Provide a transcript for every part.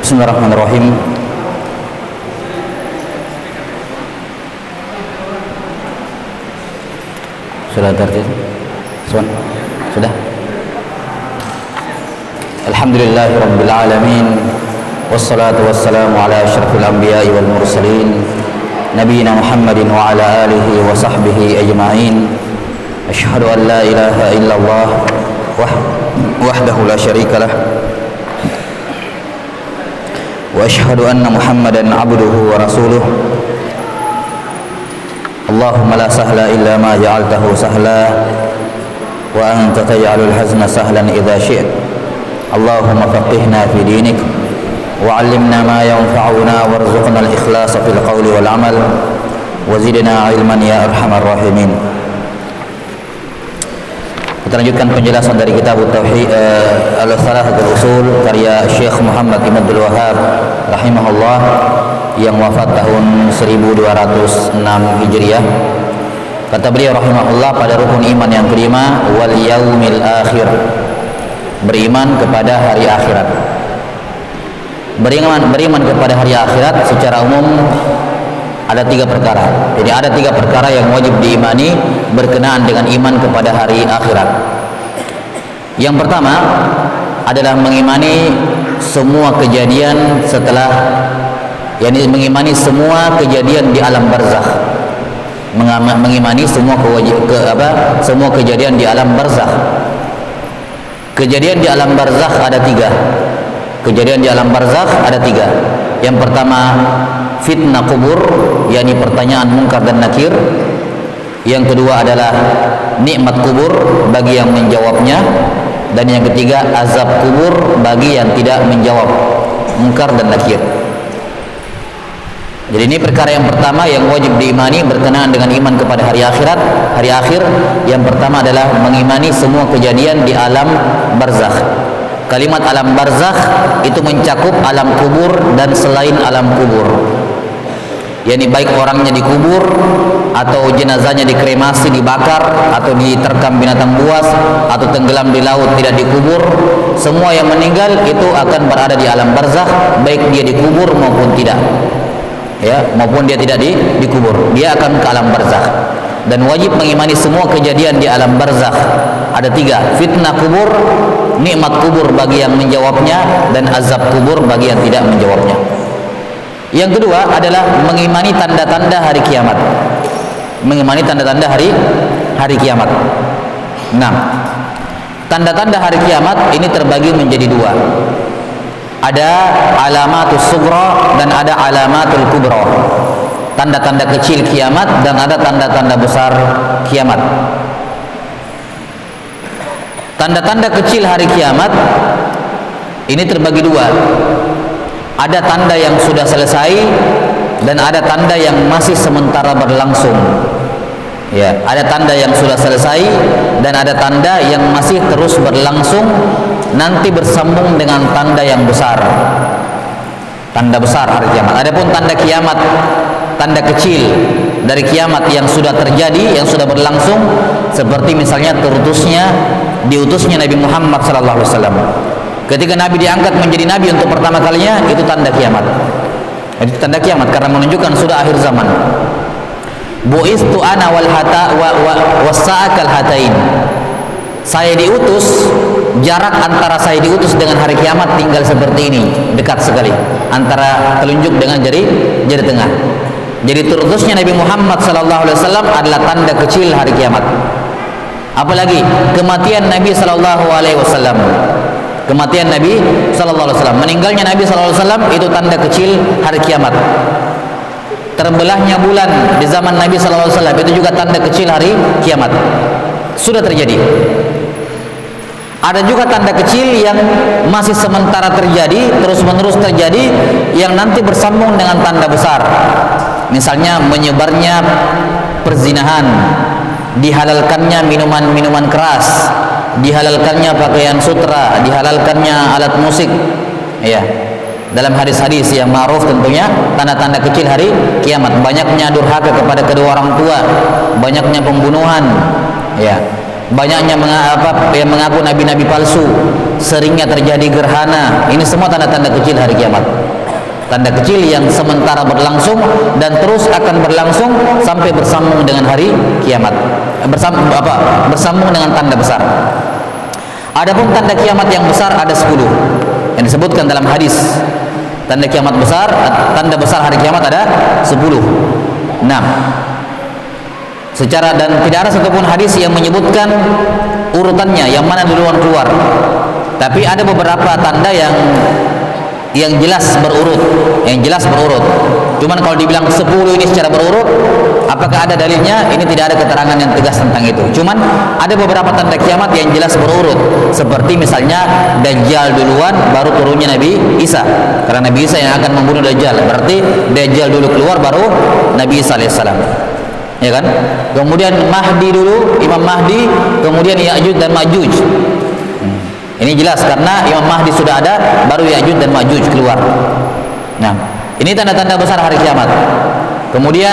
Bismillahirrahmanirrahim. Sudah tertib? Sudah? Alhamdulillahirabbil alamin. Wassalatu wassalamu ala asyrafil anbiya'i wal mursalin nabiyina Muhammadin wa ala alihi wa sahbihi ajma'in. Asyhadu an la ilaha illallah wahdahu la syarika lah wa asyhadu anna Muhammadan abduhu wa rasuluh. Allahumma la sahla illa ma ja'altahu sahla wa anta taj'alul hazna sahlan idza syi'ta. Allahumma faqihna fi dinik wa 'allimna ma yanfa'una warzuqna al-ikhlasa fil qawli wal 'amal wa zidna 'ilman ya arhamar rahimin. Kita lanjutkan penjelasan dari kitab Tauhid Al-Thalathatul Usul karya Syekh Muhammad bin Abdul Wahhab rahimahullah yang wafat tahun 1206 Hijriah. Kata beliau rahimahullah, pada rukun iman yang kelima, wal yaumil akhir, beriman kepada hari akhirat. Beriman kepada hari akhirat secara umum ada tiga perkara. Jadi ada tiga perkara yang wajib diimani berkenaan dengan iman kepada hari akhirat. Yang pertama adalah mengimani semua kejadian setelah, yakni mengimani semua kejadian di alam barzakh. Mengimani semua semua kejadian di alam barzakh. Kejadian di alam barzakh ada tiga. Kejadian di alam barzakh ada tiga. Yang pertama fitnah kubur, yakni pertanyaan munkar dan nakir. Yang kedua adalah nikmat kubur bagi yang menjawabnya, dan yang ketiga azab kubur bagi yang tidak menjawab munkar dan nakir. Jadi ini perkara yang pertama yang wajib diimani berkenaan dengan iman kepada hari akhirat, hari akhir. Yang pertama adalah mengimani semua kejadian di alam barzakh. Kalimat alam barzakh itu mencakup alam kubur dan selain alam kubur. yakni baik orangnya dikubur atau jenazahnya dikremasi, dibakar, atau diterkam binatang buas, atau tenggelam di laut tidak dikubur, semua yang meninggal itu akan berada di alam barzakh, baik dia dikubur maupun tidak, ya, maupun dia tidak dikubur, dia akan ke alam barzakh. Dan wajib mengimani semua kejadian di alam barzakh. Ada tiga: fitnah kubur, nikmat kubur bagi yang menjawabnya, dan azab kubur bagi yang tidak menjawabnya. Yang kedua adalah mengimani tanda-tanda hari kiamat. Mengimani tanda-tanda hari kiamat. Nah, tanda-tanda hari kiamat ini terbagi menjadi dua. Ada alamatus sughra dan ada alamatul kubra. Tanda-tanda kecil kiamat dan ada tanda-tanda besar kiamat. Tanda-tanda kecil hari kiamat ini terbagi dua. Ada tanda yang sudah selesai dan ada tanda yang masih sementara berlangsung. Ya, ada tanda yang sudah selesai dan ada tanda yang masih terus berlangsung, nanti bersambung dengan tanda yang besar. Tanda besar hari kiamat. Adapun tanda kiamat, tanda kecil dari kiamat yang sudah terjadi, yang sudah berlangsung, seperti misalnya diutusnya Nabi Muhammad SAW. Ketika Nabi diangkat menjadi Nabi untuk pertama kalinya, itu tanda kiamat. Itu tanda kiamat karena menunjukkan sudah akhir zaman. Bu'istu ana wal hata wa sa'akal hatain. Saya diutus, jarak antara saya diutus dengan hari kiamat tinggal seperti ini, dekat sekali, antara telunjuk dengan jari tengah. Jadi terutusnya Nabi Muhammad SAW adalah tanda kecil hari kiamat. Apalagi kematian Nabi SAW. Kematian Nabi SAW, meninggalnya Nabi SAW itu tanda kecil hari kiamat. Terbelahnya bulan di zaman Nabi SAW itu juga tanda kecil hari kiamat. Sudah terjadi. Ada juga tanda kecil yang masih sementara terjadi, terus menerus terjadi, yang nanti bersambung dengan tanda besar. Misalnya menyebarnya perzinahan, dihalalkannya minuman-minuman keras, dihalalkannya pakaian sutra, dihalalkannya alat musik. Ya, dalam hadis-hadis yang ma'ruf tentunya tanda-tanda kecil hari kiamat. Banyaknya durhaka kepada kedua orang tua, banyaknya pembunuhan, ya, banyaknya yang mengaku nabi-nabi palsu, seringnya terjadi gerhana. Ini semua tanda-tanda kecil hari kiamat. Tanda kecil yang sementara berlangsung dan terus akan berlangsung sampai bersambung dengan hari kiamat. Bersambung dengan tanda besar. Adapun tanda kiamat yang besar ada 10 yang disebutkan dalam hadis. Tanda kiamat besar, tanda besar hari kiamat ada 10. 6. Secara dan tidak ada satupun hadis yang menyebutkan urutannya yang mana duluan keluar. Tapi ada beberapa tanda yang jelas berurut, Cuman kalau dibilang 10 ini secara berurut, apakah ada dalilnya? Ini tidak ada keterangan yang tegas tentang itu. Cuman ada beberapa tanda kiamat yang jelas berurut. Seperti misalnya Dajjal duluan, baru turunnya Nabi Isa. Karena Nabi Isa yang akan membunuh Dajjal. Berarti Dajjal dulu keluar, baru Nabi Isa alaihissalam. Ya kan? Kemudian Mahdi dulu, Imam Mahdi, kemudian Ya'juj dan Ma'juj. Ini jelas karena Imam Mahdi sudah ada, baru Ya'juj dan Ma'juj keluar. Nah, ini tanda-tanda besar hari kiamat. Kemudian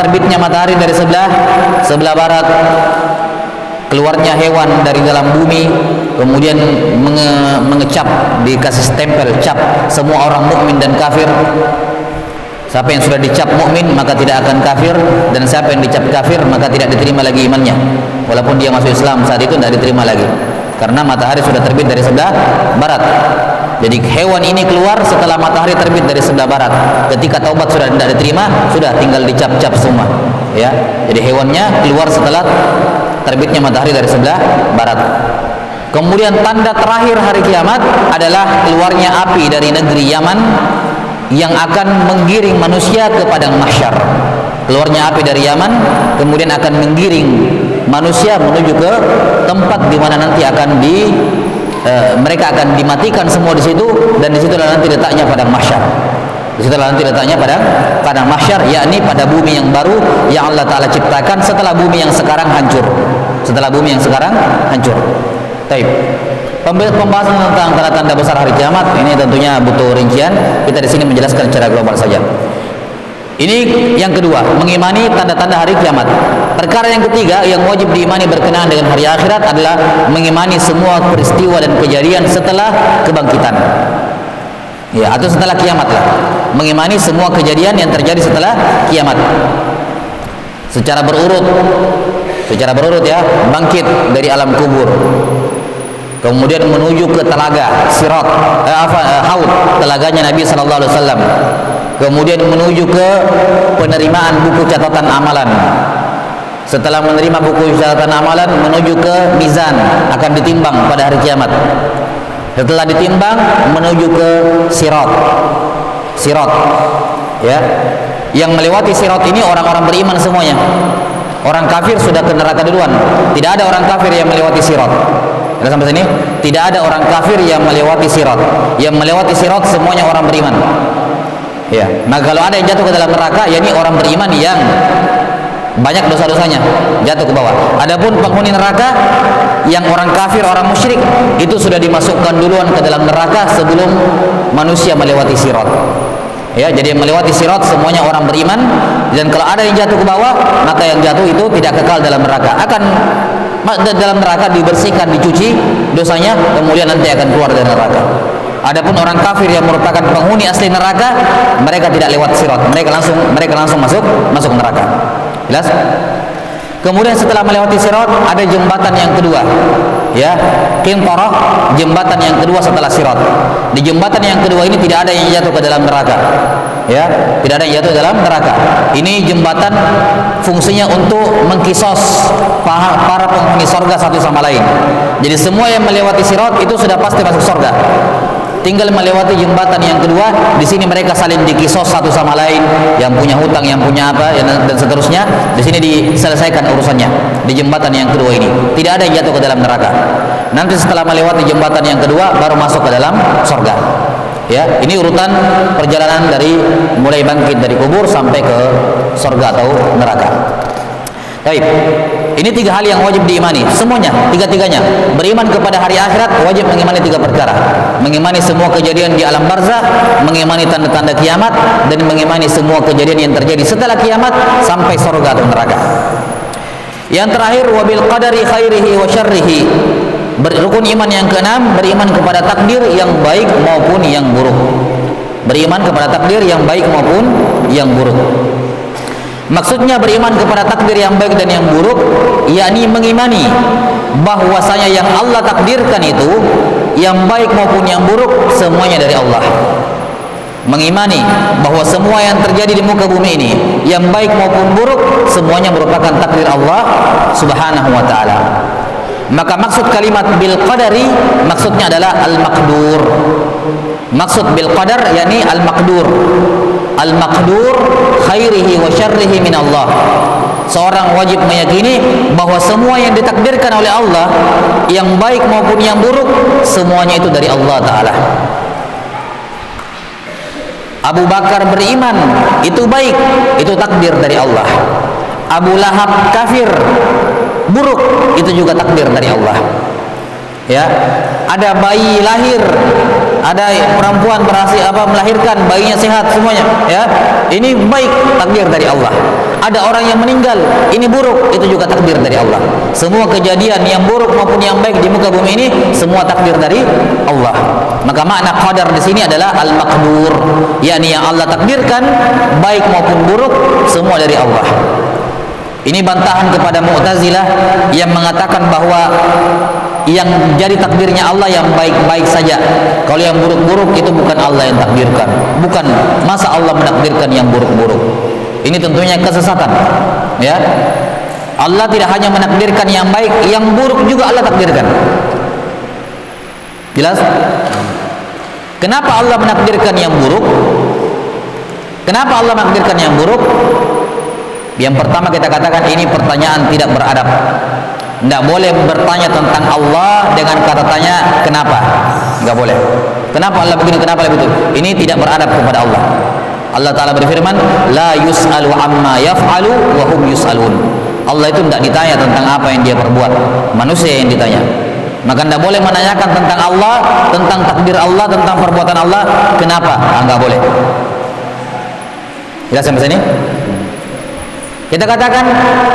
terbitnya matahari dari sebelah barat, keluarnya hewan dari dalam bumi, kemudian mengecap, dikasih stempel cap semua orang mukmin dan kafir. Siapa yang sudah dicap mukmin maka tidak akan kafir, dan siapa yang dicap kafir maka tidak diterima lagi imannya. Walaupun dia masuk Islam saat itu tidak diterima lagi. Karena matahari sudah terbit dari sebelah barat. Jadi hewan ini keluar setelah matahari terbit dari sebelah barat. Ketika taubat sudah tidak diterima, sudah tinggal dicap-cap semua. Ya, jadi hewannya keluar setelah terbitnya matahari dari sebelah barat. Kemudian tanda terakhir hari kiamat adalah keluarnya api dari negeri Yaman yang akan menggiring manusia ke padang mahsyar. Keluarnya api dari Yaman kemudian akan menggiring manusia menuju ke tempat di mana nanti akan mereka akan dimatikan semua di situ, dan di situlah nanti letaknya padang mahsyar. Di situlah nanti letaknya padang mahsyar, yakni pada bumi yang baru yang Allah Taala ciptakan setelah bumi yang sekarang hancur. Baik. Pembahasan tentang tanda-tanda besar hari kiamat ini tentunya butuh rincian. Kita di sini menjelaskan secara global saja. Ini yang kedua, mengimani tanda-tanda hari kiamat. Perkara yang ketiga yang wajib diimani berkenaan dengan hari akhirat adalah mengimani semua peristiwa dan kejadian setelah kebangkitan. Ya, atau setelah kiamat lah. Mengimani semua kejadian yang terjadi setelah kiamat. Secara berurut ya, bangkit dari alam kubur. Kemudian menuju ke telaga Sirat, Haud, telaganya Nabi sallallahu alaihi wasallam. Kemudian menuju ke penerimaan buku catatan amalan. Setelah menerima buku catatan amalan, menuju ke mizan, akan ditimbang pada hari kiamat. Setelah ditimbang, menuju ke Sirat, ya. Yang melewati Sirat ini orang-orang beriman semuanya. Orang kafir sudah ke neraka duluan. Tidak ada orang kafir yang melewati Sirat. Ada sampai sini? Tidak ada orang kafir yang melewati Sirat. Yang melewati Sirat semuanya orang beriman. Ya, maka kalau ada yang jatuh ke dalam neraka, yakni orang beriman yang banyak dosa-dosanya jatuh ke bawah. Adapun penghuni neraka yang orang kafir, orang musyrik, itu sudah dimasukkan duluan ke dalam neraka sebelum manusia melewati Sirat. Ya, jadi yang melewati Sirat semuanya orang beriman, dan kalau ada yang jatuh ke bawah, maka yang jatuh itu tidak kekal dalam neraka. Akan dalam neraka dibersihkan, dicuci dosanya, kemudian nanti akan keluar dari neraka. Adapun orang kafir yang merupakan penghuni asli neraka, mereka tidak lewat Sirat, mereka langsung masuk neraka. Jelas? Kemudian setelah melewati Sirat ada jembatan yang kedua, ya, Qintarah, jembatan yang kedua setelah Sirat. Di jembatan yang kedua ini tidak ada yang jatuh ke dalam neraka, ya, tidak ada yang jatuh ke dalam neraka. Ini jembatan fungsinya untuk mengkisos para penghuni sorga satu sama lain. Jadi semua yang melewati Sirat itu sudah pasti masuk sorga. Tinggal melewati jembatan yang kedua, di sini mereka saling dikisos satu sama lain, yang punya hutang, yang punya apa, dan seterusnya. Di sini diselesaikan urusannya di jembatan yang kedua ini. Tidak ada yang jatuh ke dalam neraka. Nanti setelah melewati jembatan yang kedua, baru masuk ke dalam surga. Ya, ini urutan perjalanan dari mulai bangkit dari kubur sampai ke surga atau neraka. Baik. Ini tiga hal yang wajib diimani, semuanya, tiga-tiganya. Beriman kepada hari akhirat wajib mengimani tiga perkara. Mengimani semua kejadian di alam barzakh, mengimani tanda-tanda kiamat, dan mengimani semua kejadian yang terjadi setelah kiamat sampai surga atau neraka. Yang terakhir, wabil qadari khairihi wa syarrihi. Rukun iman yang keenam, beriman kepada takdir yang baik maupun yang buruk. Beriman kepada takdir yang baik maupun yang buruk. Maksudnya beriman kepada takdir yang baik dan yang buruk, yakni mengimani bahwasanya yang Allah takdirkan itu, yang baik maupun yang buruk, semuanya dari Allah. Mengimani bahwa semua yang terjadi di muka bumi ini, yang baik maupun buruk, semuanya merupakan takdir Allah Subhanahu wa ta'ala. Maka maksud kalimat bil qadari, maksudnya adalah al-maqdur. Maksud bil qadar yakni al-maqdur. Al-maqdur khairihi wa syarrihi min Allah. Seorang wajib meyakini bahwa semua yang ditakdirkan oleh Allah, yang baik maupun yang buruk, semuanya itu dari Allah Ta'ala. Abu Bakar beriman, itu baik, itu takdir dari Allah. Abu Lahab kafir, buruk, itu juga takdir dari Allah. Ya, ada bayi lahir, ada perempuan berhasil melahirkan, bayinya sehat semuanya, ya, ini baik, takdir dari Allah. Ada orang yang meninggal, ini buruk, itu juga takdir dari Allah. Semua kejadian yang buruk maupun yang baik di muka bumi ini, semua takdir dari Allah. Maka makna qadar di sini adalah al-maqdur, yakni yang Allah takdirkan, baik maupun buruk, semua dari Allah. Ini bantahan kepada Mu'tazilah yang mengatakan bahwa yang jadi takdirnya Allah yang baik-baik saja. Kalau yang buruk-buruk itu bukan Allah yang takdirkan. Bukan, masa Allah menakdirkan yang buruk-buruk. Ini tentunya kesesatan. Ya, Allah tidak hanya menakdirkan yang baik, yang buruk juga Allah takdirkan. Jelas? Kenapa Allah menakdirkan yang buruk? Kenapa Allah menakdirkan yang buruk? Yang pertama kita katakan ini pertanyaan tidak beradab. Tidak boleh bertanya tentang Allah dengan kata tanya kenapa. Tidak boleh. Kenapa Allah begini, kenapa Allah begitu? Ini tidak beradab kepada Allah. Allah Ta'ala berfirman, la yus'alu amma yaf'alu wa hum yus'alun. Allah itu tidak ditanya tentang apa yang dia perbuat, manusia yang ditanya. Maka tidak boleh menanyakan tentang Allah, tentang takdir Allah, tentang perbuatan Allah, kenapa? Tidak boleh. Jelas sampai sini? Kita katakan,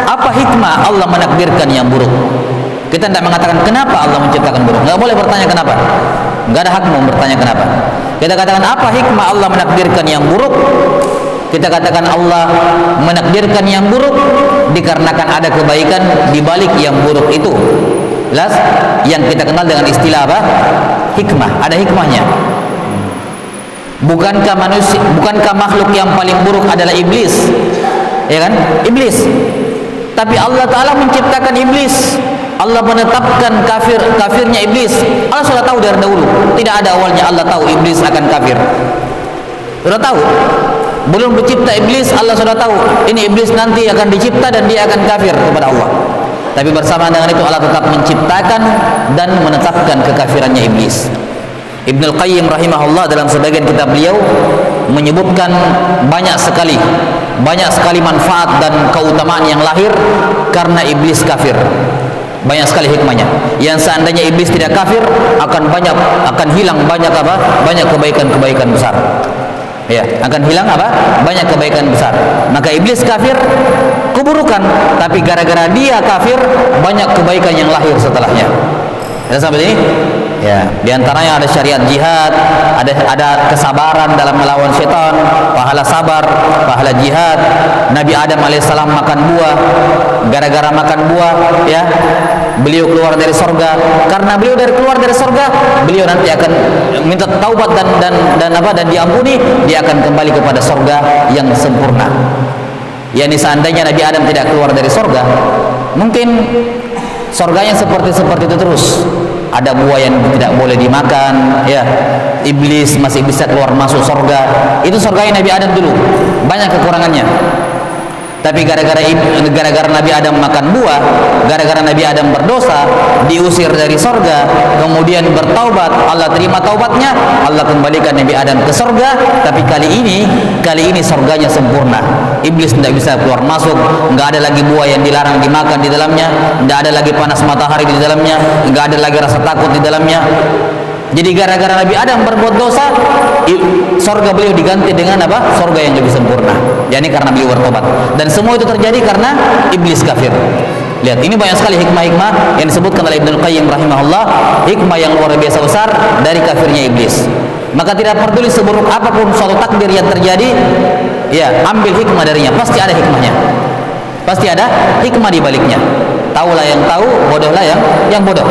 apa hikmah Allah menakdirkan yang buruk? Kita tidak mengatakan kenapa Allah menciptakan buruk. Tidak boleh bertanya kenapa. Tidak ada hak bertanya kenapa. Kita katakan apa hikmah Allah menakdirkan yang buruk? Kita katakan Allah menakdirkan yang buruk dikarenakan ada kebaikan di balik yang buruk itu. Jelas? Yang kita kenal dengan istilah apa? Hikmah. Ada hikmahnya. Bukankah makhluk yang paling buruk adalah iblis? Ya kan? Iblis. Tapi Allah Ta'ala menciptakan iblis. Allah menetapkan kafirnya iblis. Allah sudah tahu dari dahulu. Tidak ada awalnya Allah tahu iblis akan kafir. Sudah tahu. Belum mencipta iblis, Allah sudah tahu ini iblis nanti akan dicipta dan dia akan kafir kepada Allah. Tapi bersama dengan itu Allah tetap menciptakan dan menetapkan kekafirannya iblis. Ibnul Qayyim rahimahullah dalam sebagian kitab beliau menyebutkan banyak sekali manfaat dan keutamaan yang lahir karena iblis kafir. Banyak sekali hikmahnya. Yang seandainya iblis tidak kafir, akan hilang banyak kebaikan-kebaikan besar. Ya, akan hilang banyak kebaikan besar. Maka iblis kafir, keburukan, tapi gara-gara dia kafir, banyak kebaikan yang lahir setelahnya. Ya, sampai ini? Ya, di antaranya ada syariat jihad, ada kesabaran dalam melawan syaitan, pahala sabar, pahala jihad. Nabi Adam alaihissalam makan buah, gara-gara makan buah, ya, beliau keluar dari sorga. Karena beliau keluar dari sorga, beliau nanti akan minta taubat dan diampuni, dia akan kembali kepada sorga yang sempurna. Yani seandainya Nabi Adam tidak keluar dari sorga, mungkin sorganya seperti itu terus. Ada buah yang tidak boleh dimakan, ya. Iblis masih bisa keluar masuk sorga. Itu sorganya Nabi Adam dulu, banyak kekurangannya. Tapi gara-gara Nabi Adam makan buah, gara-gara Nabi Adam berdosa, diusir dari sorga, kemudian bertaubat, Allah terima taubatnya, Allah kembalikan Nabi Adam ke sorga. Tapi kali ini sorganya sempurna. Iblis tidak bisa keluar masuk, nggak ada lagi buah yang dilarang dimakan di dalamnya, nggak ada lagi panas matahari di dalamnya, nggak ada lagi rasa takut di dalamnya. Jadi gara-gara Nabi Adam berbuat dosa, sorga beliau diganti dengan sorga yang lebih sempurna. Yani karena beliau bertobat. Dan semua itu terjadi karena iblis kafir. Lihat, ini banyak sekali hikmah-hikmah yang disebutkan oleh Ibnul Qayyim rahimahullah, hikmah yang luar biasa besar dari kafirnya iblis. Maka tidak peduli seburuk apapun suatu takdir yang terjadi, ya ambil hikmah darinya, pasti ada hikmahnya. Pasti ada hikmah di baliknya. Taulah yang tahu, bodohlah yang bodoh.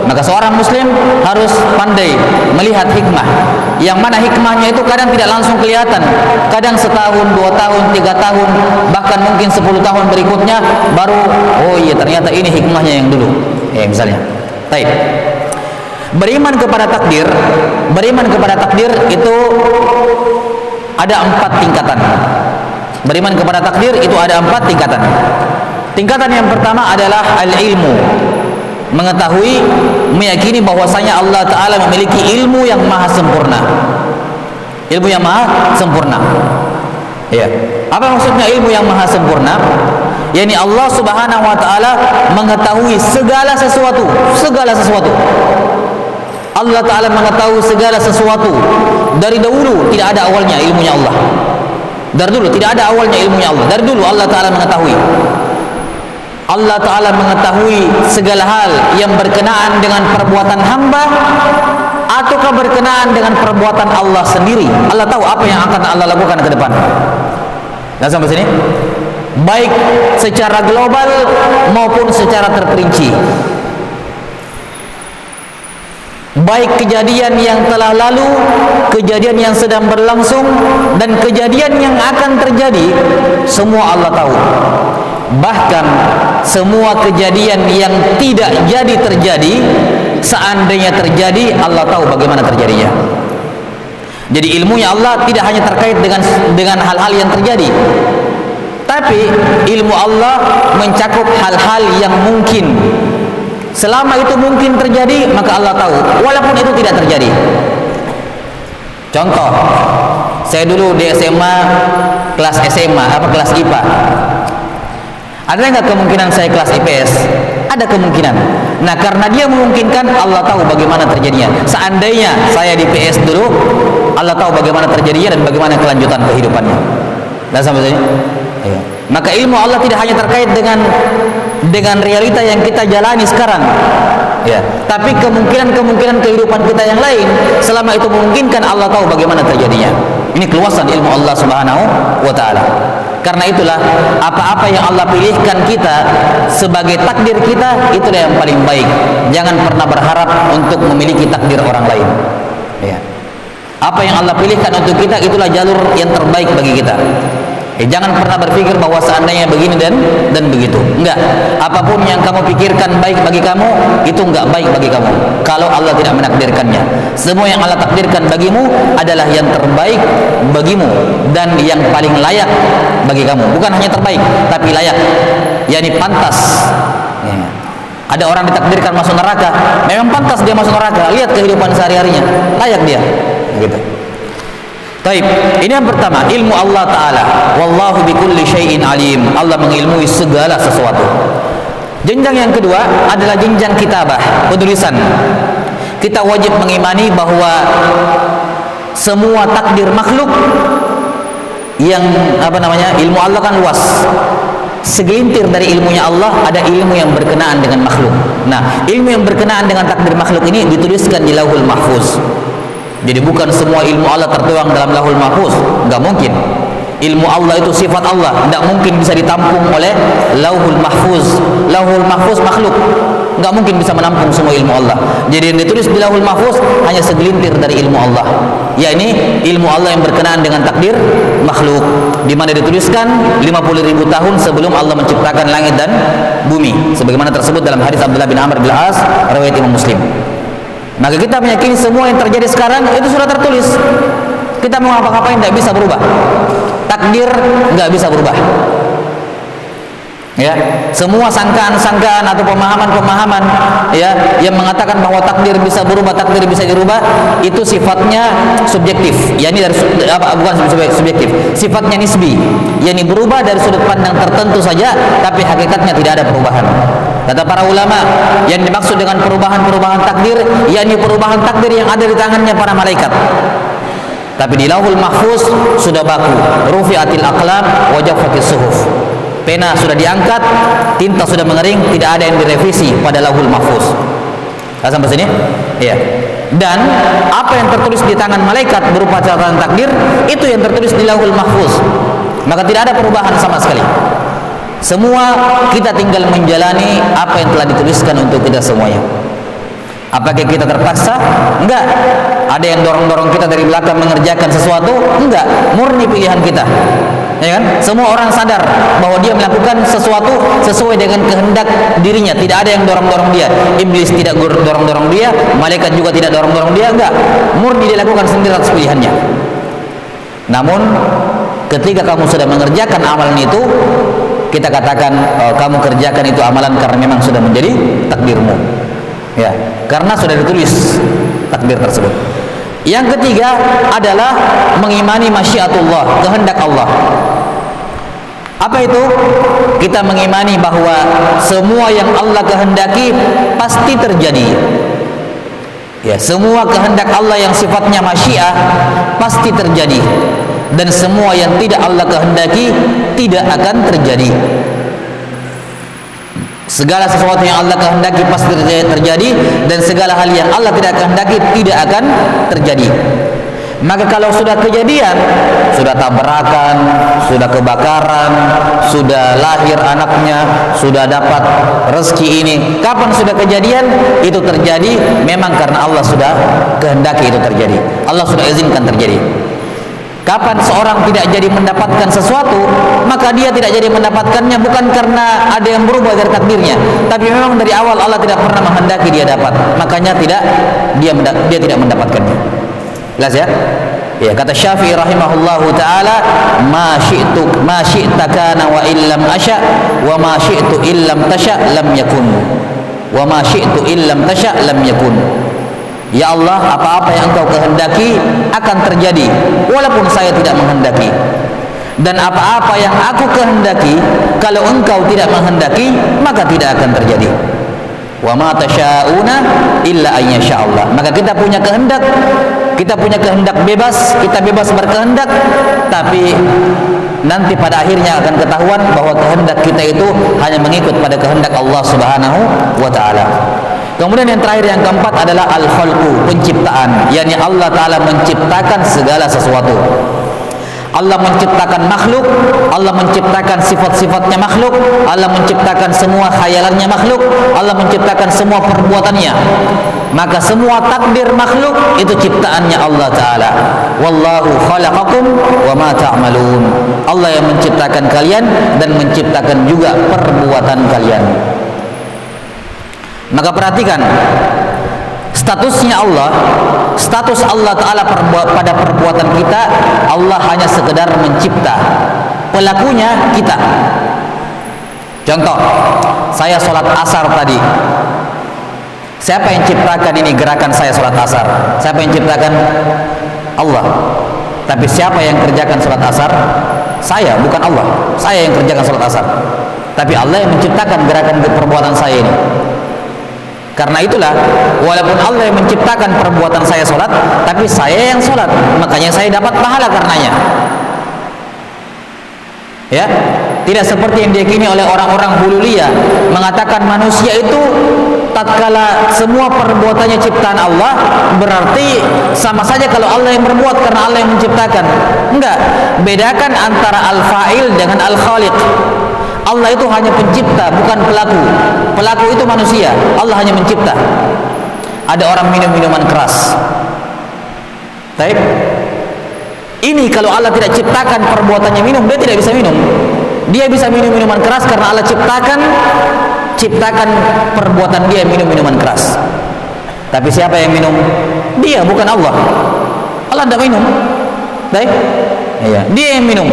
Maka seorang muslim harus pandai melihat hikmah. Yang mana hikmahnya itu kadang tidak langsung kelihatan. Kadang setahun, 2 tahun, 3 tahun, bahkan mungkin 10 tahun berikutnya baru, oh iya ternyata ini hikmahnya yang dulu. Ya misalnya. Baik. Beriman kepada takdir itu ada 4 tingkatan. Beriman kepada takdir itu ada 4 tingkatan. Tingkatan yang pertama adalah al-ilmu, mengetahui, meyakini bahwasanya Allah Ta'ala memiliki ilmu yang maha sempurna. Ilmu yang maha sempurna. Ya. Apa maksudnya ilmu yang maha sempurna? Yani Allah Subhanahu wa Ta'ala mengetahui segala sesuatu. Allah Ta'ala mengetahui segala sesuatu. Dari dahulu tidak ada awalnya ilmunya Allah. Dari dulu tidak ada awalnya ilmunya Allah. Dari dulu Allah Ta'ala mengetahui. Allah Ta'ala mengetahui segala hal yang berkenaan dengan perbuatan hamba ataukah berkenaan dengan perbuatan Allah sendiri. Allah tahu apa yang akan Allah lakukan ke depan. Nah sampai sini, baik secara global maupun secara terperinci. Baik kejadian yang telah lalu, kejadian yang sedang berlangsung, dan kejadian yang akan terjadi, semua Allah tahu. Bahkan semua kejadian yang tidak jadi terjadi, seandainya terjadi, Allah tahu bagaimana terjadinya. Jadi ilmunya Allah tidak hanya terkait dengan hal-hal yang terjadi, tapi ilmu Allah mencakup hal-hal yang mungkin. Selama itu mungkin terjadi, maka Allah tahu, walaupun itu tidak terjadi. Contoh, saya dulu di SMA, kelas IPA. Ada nggak kemungkinan saya kelas IPS? Ada kemungkinan. Nah, karena dia memungkinkan, Allah tahu bagaimana terjadinya. Seandainya saya di PS dulu, Allah tahu bagaimana terjadinya dan bagaimana kelanjutan kehidupannya. Nah, sampai sini. Ayo. Maka ilmu Allah tidak hanya terkait dengan realita yang kita jalani sekarang, ya, tapi kemungkinan kehidupan kita yang lain, selama itu memungkinkan, Allah tahu bagaimana terjadinya. Ini keluasan ilmu Allah Subhanahu wa Ta'ala. Karena itulah apa-apa yang Allah pilihkan kita sebagai takdir kita, itulah yang paling baik. Jangan pernah berharap untuk memiliki takdir orang lain, ya. Apa yang Allah pilihkan untuk kita, itulah jalur yang terbaik bagi kita. Jangan pernah berpikir bahwa seandainya begini dan begitu. Enggak. Apapun yang kamu pikirkan baik bagi kamu, itu enggak baik bagi kamu kalau Allah tidak menakdirkannya. Semua yang Allah takdirkan bagimu adalah yang terbaik bagimu dan yang paling layak bagi kamu. Bukan hanya terbaik, tapi layak, yakni pantas. Ya. Ada orang ditakdirkan masuk neraka, memang pantas dia masuk neraka. Lihat kehidupan sehari-harinya, layak dia. Gitu. Baik, ini yang pertama, ilmu Allah Ta'ala. Wallahu bikulli syai'in alim. Allah mengilmui segala sesuatu. Jenjang yang kedua adalah jenjang kitabah, penulisan. Kita wajib mengimani bahwa semua takdir makhluk yang ilmu Allah kan luas. Segelintir dari ilmunya Allah ada ilmu yang berkenaan dengan makhluk. Nah, ilmu yang berkenaan dengan takdir makhluk ini dituliskan di Lauhul Mahfuz. Jadi bukan semua ilmu Allah tertuang dalam Lauhul Mahfuz, enggak mungkin. Ilmu Allah itu sifat Allah, enggak mungkin bisa ditampung oleh Lauhul Mahfuz. Lauhul Mahfuz makhluk, enggak mungkin bisa menampung semua ilmu Allah. Jadi yang ditulis di Lauhul Mahfuz hanya segelintir dari ilmu Allah, yakni ilmu Allah yang berkenaan dengan takdir makhluk, di mana dituliskan 50.000 tahun sebelum Allah menciptakan langit dan bumi, sebagaimana tersebut dalam hadis Abdullah bin Amr bin As riwayat Imam Muslim. Maka kita meyakini semua yang terjadi sekarang itu sudah tertulis. Kita mau apa-apain tidak bisa berubah. Takdir nggak bisa berubah. Ya, semua sangkaan-sangkaan atau pemahaman-pemahaman ya yang mengatakan bahwa takdir bisa berubah, takdir bisa dirubah, itu sifatnya subjektif. Yani dari bukan subjektif, sifatnya nisbi. Yani berubah dari sudut pandang tertentu saja, tapi hakikatnya tidak ada perubahan. Kata para ulama, yang dimaksud dengan perubahan-perubahan takdir, yakni perubahan takdir yang ada di tangannya para malaikat. Tapi di Lauhul Mahfuz sudah baku, rufi'atil aqlam wa jaffatis suhuf. Pena sudah diangkat, tinta sudah mengering, tidak ada yang direvisi pada Lauhul Mahfuz. Sampai sini? Iya. Dan apa yang tertulis di tangan malaikat berupa catatan takdir, itu yang tertulis di Lauhul Mahfuz. Maka tidak ada perubahan sama sekali. Semua kita tinggal menjalani apa yang telah dituliskan untuk kita semuanya. Apakah kita terpaksa? Enggak. Ada yang dorong-dorong kita dari belakang mengerjakan sesuatu? Enggak. Murni pilihan kita. Ya kan? Semua orang sadar bahwa dia melakukan sesuatu sesuai dengan kehendak dirinya. Tidak ada yang dorong-dorong dia. Iblis tidak dorong-dorong dia, malaikat juga tidak dorong-dorong dia. Enggak. Murni dia lakukan sendiri atas pilihannya. Namun ketika kamu sudah mengerjakan amalan itu, kita katakan kamu kerjakan itu amalan karena memang sudah menjadi takdirmu. Ya, karena sudah ditulis takdir tersebut. Yang ketiga adalah mengimani masyiatullah, kehendak Allah. Apa itu? Kita mengimani bahwa semua yang Allah kehendaki pasti terjadi. Ya, semua kehendak Allah yang sifatnya masyiah pasti terjadi, dan semua yang tidak Allah kehendaki tidak akan terjadi. Segala sesuatu yang Allah kehendaki pasti terjadi, dan segala hal yang Allah tidak kehendaki tidak akan terjadi. Maka kalau sudah kejadian, sudah tabrakan, sudah kebakaran, sudah lahir anaknya, sudah dapat rezeki ini, kapan sudah kejadian? Itu terjadi memang karena Allah sudah kehendaki itu terjadi. Allah sudah izinkan terjadi. Kapan seorang tidak jadi mendapatkan sesuatu, maka dia tidak jadi mendapatkannya bukan karena ada yang berubah dari takdirnya, tapi memang dari awal Allah tidak pernah menghendaki dia dapat, makanya dia tidak mendapatkannya. Jelas ya? Ya, kata Syafi'i rahimahullahu taala, ma syi'ta kana wa illam asya wa ma syi'tu illam tasya lam yakun. Wa ma syi'tu illam tasya lam yakun. Ya Allah, apa-apa yang Engkau kehendaki akan terjadi walaupun saya tidak menghendaki. Dan apa-apa yang aku kehendaki, kalau Engkau tidak menghendaki, maka tidak akan terjadi. Wa ma tasya'una illa an yasha Allah. Maka kita punya kehendak bebas, kita bebas berkehendak, tapi nanti pada akhirnya akan ketahuan bahwa kehendak kita itu hanya mengikut pada kehendak Allah Subhanahu wa taala. Kemudian yang terakhir, yang keempat adalah al-khalqu, penciptaan, yakni Allah taala menciptakan segala sesuatu. Allah menciptakan makhluk, Allah menciptakan sifat-sifatnya makhluk, Allah menciptakan semua khayalannya makhluk, Allah menciptakan semua perbuatannya. Maka semua takdir makhluk itu ciptaannya Allah taala. Wallahu khalaqakum wa ma ta'malun. Allah yang menciptakan kalian dan menciptakan juga perbuatan kalian. Maka perhatikan statusnya Allah, status Allah Ta'ala pada perbuatan kita. Allah hanya sekedar mencipta, pelakunya kita. Contoh, saya sholat asar tadi, siapa yang ciptakan ini gerakan saya sholat asar? Siapa yang ciptakan? Allah. Tapi siapa yang kerjakan sholat asar? Saya, bukan Allah. Saya yang kerjakan sholat asar, tapi Allah yang menciptakan gerakan perbuatan saya ini. Karena itulah, walaupun Allah yang menciptakan perbuatan saya sholat, tapi saya yang sholat, makanya saya dapat pahala karenanya. Ya, tidak seperti yang diyakini oleh orang-orang hululiyah, mengatakan manusia itu tatkala semua perbuatannya ciptaan Allah, berarti sama saja kalau Allah yang berbuat karena Allah yang menciptakan. Enggak, bedakan antara al-fa'il dengan al-khaliq. Allah itu hanya pencipta, bukan pelaku. Pelaku itu manusia, Allah hanya mencipta. Ada orang minum minuman keras. Baik. Ini kalau Allah tidak ciptakan perbuatannya minum, dia tidak bisa minum. Dia bisa minum minuman keras karena Allah ciptakan perbuatan dia minum minuman keras. Tapi siapa yang minum? Dia, bukan Allah. Allah tidak minum. Baik. Ya, dia yang minum.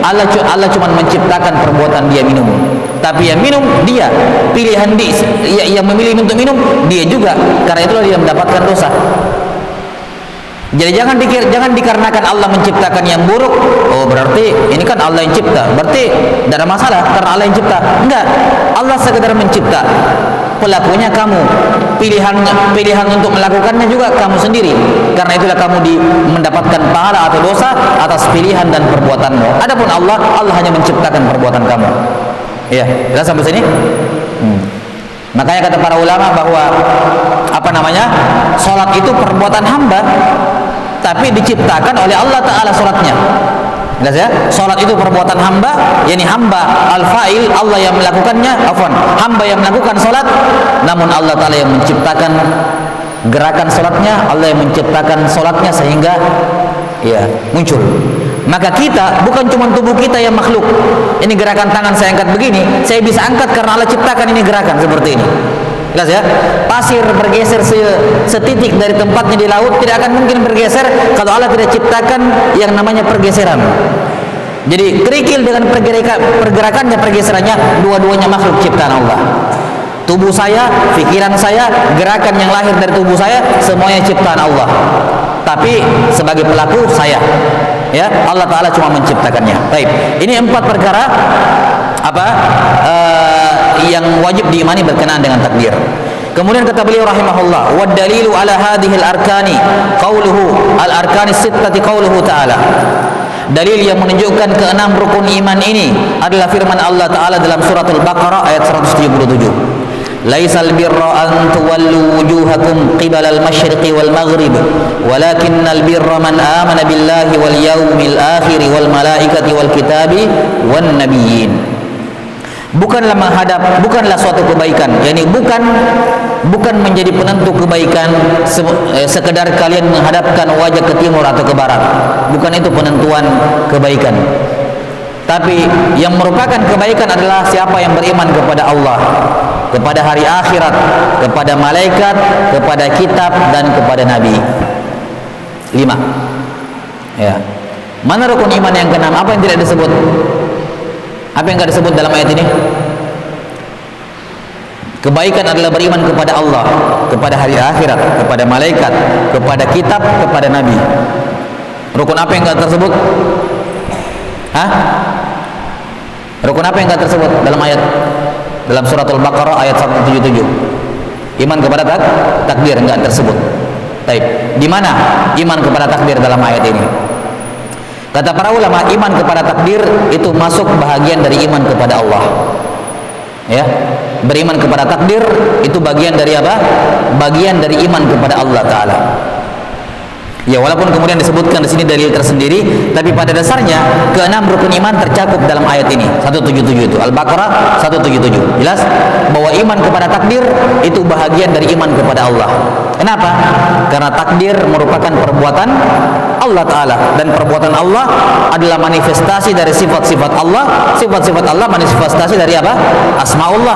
Allah cuma menciptakan perbuatan dia minum. Tapi yang minum dia, pilihan dia, yang memilih untuk minum dia juga. Karena itulah dia mendapatkan dosa. Jadi jangan dikarenakan Allah menciptakan yang buruk, oh berarti ini kan Allah yang cipta, berarti tidak ada masalah karena Allah yang cipta. Enggak, Allah sekedar mencipta, pelakunya kamu, pilihan untuk melakukannya juga kamu sendiri. Karena itulah kamu mendapatkan pahala atau dosa atas pilihan dan perbuatanmu. Adapun Allah hanya menciptakan perbuatan kamu. Ya, jelas sampai sini? Makanya kata para ulama bahwa salat itu perbuatan hamba, tapi diciptakan oleh Allah Ta'ala salatnya. Jelas ya? Salat itu perbuatan hamba, yakni hamba al-fa'il, Allah yang melakukannya, hamba yang melakukan salat, namun Allah Ta'ala yang menciptakan gerakan salatnya, Allah yang menciptakan salatnya sehingga muncul. Maka kita bukan cuma tubuh kita yang makhluk. Ini gerakan tangan saya angkat begini, saya bisa angkat karena Allah ciptakan ini gerakan seperti ini. Jelas ya? Pasir bergeser setitik dari tempatnya di laut tidak akan mungkin bergeser kalau Allah tidak ciptakan yang namanya pergeseran. Jadi kerikil dengan pergerakannya, pergeserannya, dua-duanya makhluk ciptaan Allah. Tubuh saya, pikiran saya, gerakan yang lahir dari tubuh saya, semuanya ciptaan Allah. Tapi sebagai pelaku saya, ya, Allah Ta'ala cuma menciptakannya. Baik, ini 4 perkara yang wajib diimani berkenaan dengan takdir. Kemudian kata beliau rahimahullah, wa dalilu ala hadhil arkani qauluhu al-arkani sittati qauluhu ta'ala. Dalil yang menunjukkan keenam rukun iman ini adalah firman Allah Ta'ala dalam surat Al-Baqarah ayat 177. Laisal birra an tuwallu wujuhakum qibala al-masyriqi wal maghrib walakinnal birra man amana billahi wal yawmil akhir wal malaikati wal kitabi wan nabiyyin. Bukanlah suatu kebaikan, yakni bukan menjadi penentu kebaikan sekedar kalian menghadapkan wajah ke timur atau ke barat. Bukan itu penentuan kebaikan. Tapi yang merupakan kebaikan adalah siapa yang beriman kepada Allah, kepada hari akhirat, kepada malaikat, kepada kitab, dan kepada nabi. 5. Ya. Mana rukun iman yang keenam? Apa yang tidak disebut? Apa yang tidak disebut dalam ayat ini? Kebaikan adalah beriman kepada Allah, kepada hari akhirat, kepada malaikat, kepada kitab, kepada nabi. Rukun apa yang tidak tersebut? Rukun apa yang tidak tersebut dalam ayat? Dalam surat Al-Baqarah ayat 177. Iman kepada takdir enggak tersebut. Baik, di mana iman kepada takdir dalam ayat ini? Kata para ulama, iman kepada takdir itu masuk bahagian dari iman kepada Allah. Ya, beriman kepada takdir itu bagian dari apa? Bagian dari iman kepada Allah Ta'ala. Ya, walaupun kemudian disebutkan di sini dalil tersendiri, tapi pada dasarnya keenam rukun iman tercakup dalam ayat ini 177 itu Al-Baqarah 177. Jelas bahwa iman kepada takdir itu bahagian dari iman kepada Allah. Kenapa? Karena takdir merupakan perbuatan Allah Ta'ala, dan perbuatan Allah adalah manifestasi dari sifat-sifat Allah. Sifat-sifat Allah manifestasi dari apa? Asma'ullah.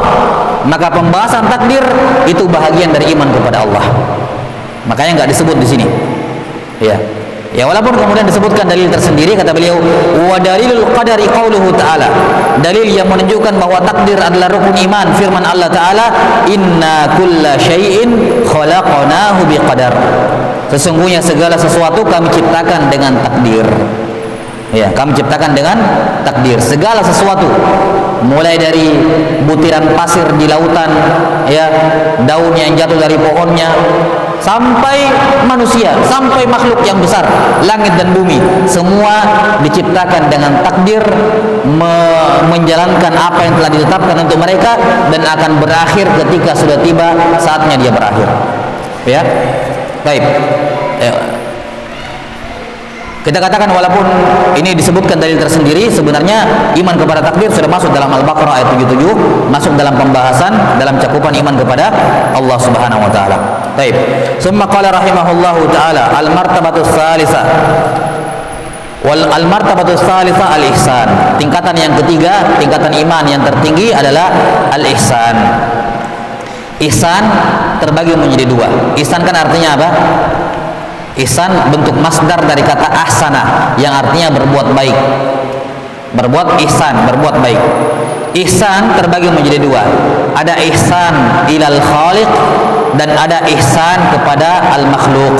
Maka pembahasan takdir itu bahagian dari iman kepada Allah. Makanya nggak disebut di sini. Ya, walaupun kemudian disebutkan dalil tersendiri, kata beliau, wa dalilul qadari qauluhu ta'ala. Dalil yang menunjukkan bahwa takdir adalah rukun iman, firman Allah Ta'ala, inna kulla syai'in khalaqnahu biqadar. Sesungguhnya segala sesuatu kami ciptakan dengan takdir. Ya, kami ciptakan dengan takdir segala sesuatu, mulai dari butiran pasir di lautan, ya, daun yang jatuh dari pohonnya, sampai manusia, sampai makhluk yang besar, langit dan bumi, semua diciptakan dengan takdir, menjalankan apa yang telah ditetapkan untuk mereka, dan akan berakhir ketika sudah tiba saatnya dia berakhir. Ya, baik. Kita katakan walaupun ini disebutkan dalil tersendiri, sebenarnya iman kepada takdir sudah masuk dalam Al-Baqarah ayat 77, masuk dalam pembahasan, dalam cakupan iman kepada Allah Subhanahu wa taala. Baik. Summa qala rahimahullahu taala al-martabatus salisah. Al-martabatus salisah al-ihsan. Tingkatan yang ketiga, tingkatan iman yang tertinggi adalah al-ihsan. Ihsan terbagi menjadi 2. Ihsan kan artinya apa? Ihsan bentuk masdar dari kata ahsana yang artinya berbuat baik. Berbuat ihsan, berbuat baik. Ihsan terbagi menjadi 2. Ada ihsan ilal khaliq dan ada ihsan kepada al makhluk.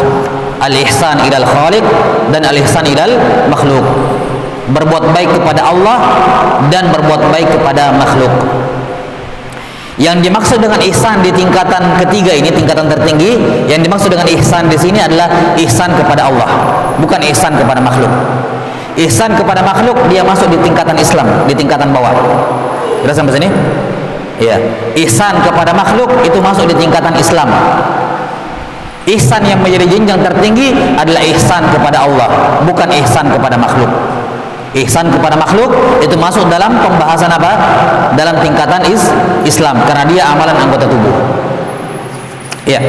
Al ihsan ilal khaliq dan al ihsan ilal makhluk. Berbuat baik kepada Allah dan berbuat baik kepada makhluk. Yang dimaksud dengan ihsan di tingkatan ketiga ini, tingkatan tertinggi, yang dimaksud dengan ihsan di sini adalah ihsan kepada Allah, bukan ihsan kepada makhluk. Ihsan kepada makhluk dia masuk di tingkatan Islam, di tingkatan bawah. Jelas sampai sini? Ya, ihsan kepada makhluk itu masuk di tingkatan Islam. Ihsan yang menjadi jenjang tertinggi adalah ihsan kepada Allah, bukan ihsan kepada makhluk. Ihsan kepada makhluk itu masuk dalam pembahasan apa? Dalam tingkatan Islam, karena dia amalan anggota tubuh. Ya.